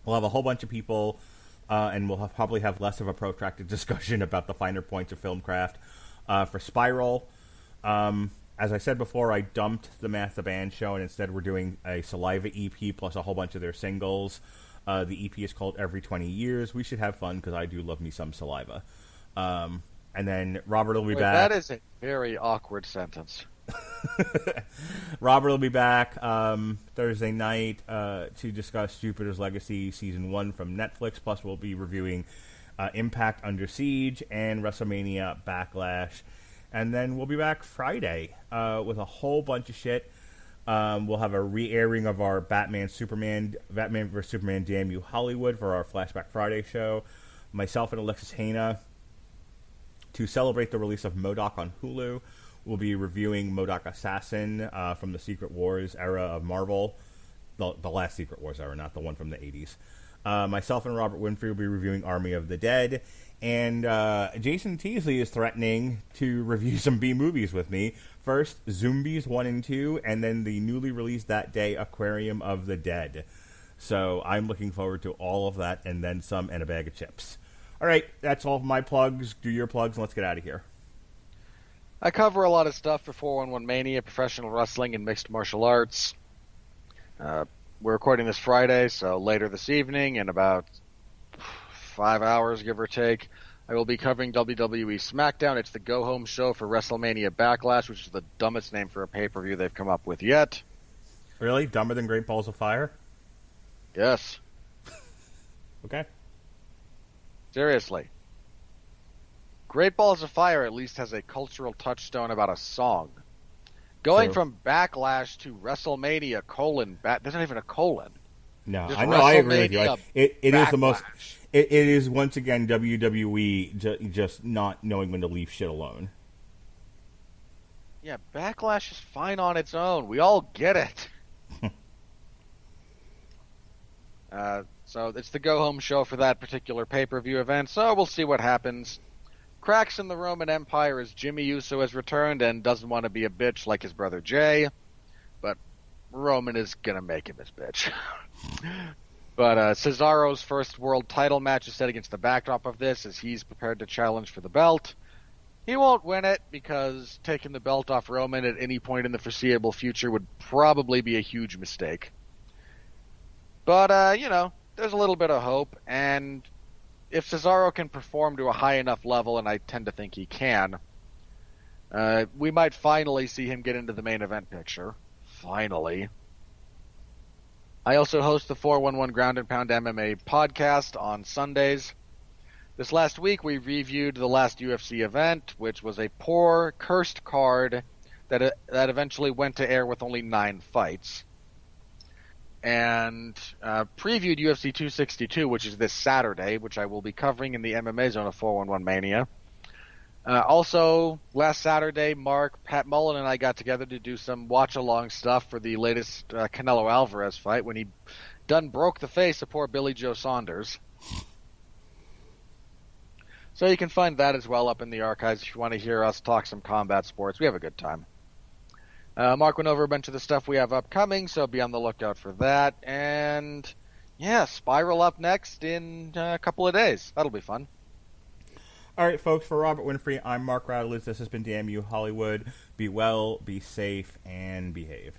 We'll have a whole bunch of people, and we'll probably have less of a protracted discussion about the finer points of filmcraft. For Spiral, as I said before, I dumped the Math the Band show, and instead we're doing a Saliva EP plus a whole bunch of their singles. The EP is called Every 20 Years. We should have fun, because I do love me some Saliva. And then Robert will be back. That is a very awkward sentence. Robert will be back Thursday night to discuss Jupiter's Legacy Season 1 from Netflix. Plus, we'll be reviewing Impact Under Siege and WrestleMania Backlash. And then we'll be back Friday with a whole bunch of shit. We'll have a re-airing of our Batman vs. Superman Damn You Hollywood for our Flashback Friday show. Myself and Alexis Haina, to celebrate the release of MODOK on Hulu, we'll be reviewing MODOK Assassin from the Secret Wars era of Marvel. The last Secret Wars era, not the one from the 80s. Myself and Robert Winfree will be reviewing Army of the Dead. And Jason Teasley is threatening to review some B-movies with me. First, Zombies 1 and 2, and then the newly released that day, Aquarium of the Dead. So I'm looking forward to all of that, and then some, and a bag of chips. All right, that's all of my plugs. Do your plugs, and let's get out of here. I cover a lot of stuff for 411 Mania, professional wrestling, and mixed martial arts. We're recording this Friday, so later this evening, in about 5 hours, give or take, I will be covering WWE SmackDown. It's the go-home show for WrestleMania Backlash, which is the dumbest name for a pay-per-view they've come up with yet. Really? Dumber than Great Balls of Fire? Yes. Okay. Seriously. Great Balls of Fire at least has a cultural touchstone about a song. Going from Backlash to WrestleMania, there's not even a colon. No, Just I know, I agree with you. It is the most... Backlash. It is, once again, WWE just not knowing when to leave shit alone. Yeah, Backlash is fine on its own. We all get it. So it's the go-home show for that particular pay-per-view event, so we'll see what happens. Cracks in the Roman Empire as Jimmy Uso has returned and doesn't want to be a bitch like his brother Jay, but Roman is going to make him his bitch. But Cesaro's first world title match is set against the backdrop of this, as he's prepared to challenge for the belt. He won't win it, because taking the belt off Roman at any point in the foreseeable future would probably be a huge mistake. But, there's a little bit of hope, and if Cesaro can perform to a high enough level, and I tend to think he can, we might finally see him get into the main event picture. Finally. I also host the 411 Ground and Pound MMA podcast on Sundays. This last week, we reviewed the last UFC event, which was a poor, cursed card that eventually went to air with only 9 fights. And previewed UFC 262, which is this Saturday, which I will be covering in the MMA Zone of 411 Mania. Also, last Saturday, Mark, Pat Mullen, and I got together to do some watch-along stuff for the latest Canelo Alvarez fight when he done broke the face of poor Billy Joe Saunders. So you can find that as well up in the archives if you want to hear us talk some combat sports. We have a good time. Mark went over a bunch of the stuff we have upcoming, so be on the lookout for that. And, yeah, Spiral up next in a couple of days. That'll be fun. All right, folks, for Robert Winfree, I'm Mark Radulich. This has been Damn You Hollywood. Be well, be safe, and behave.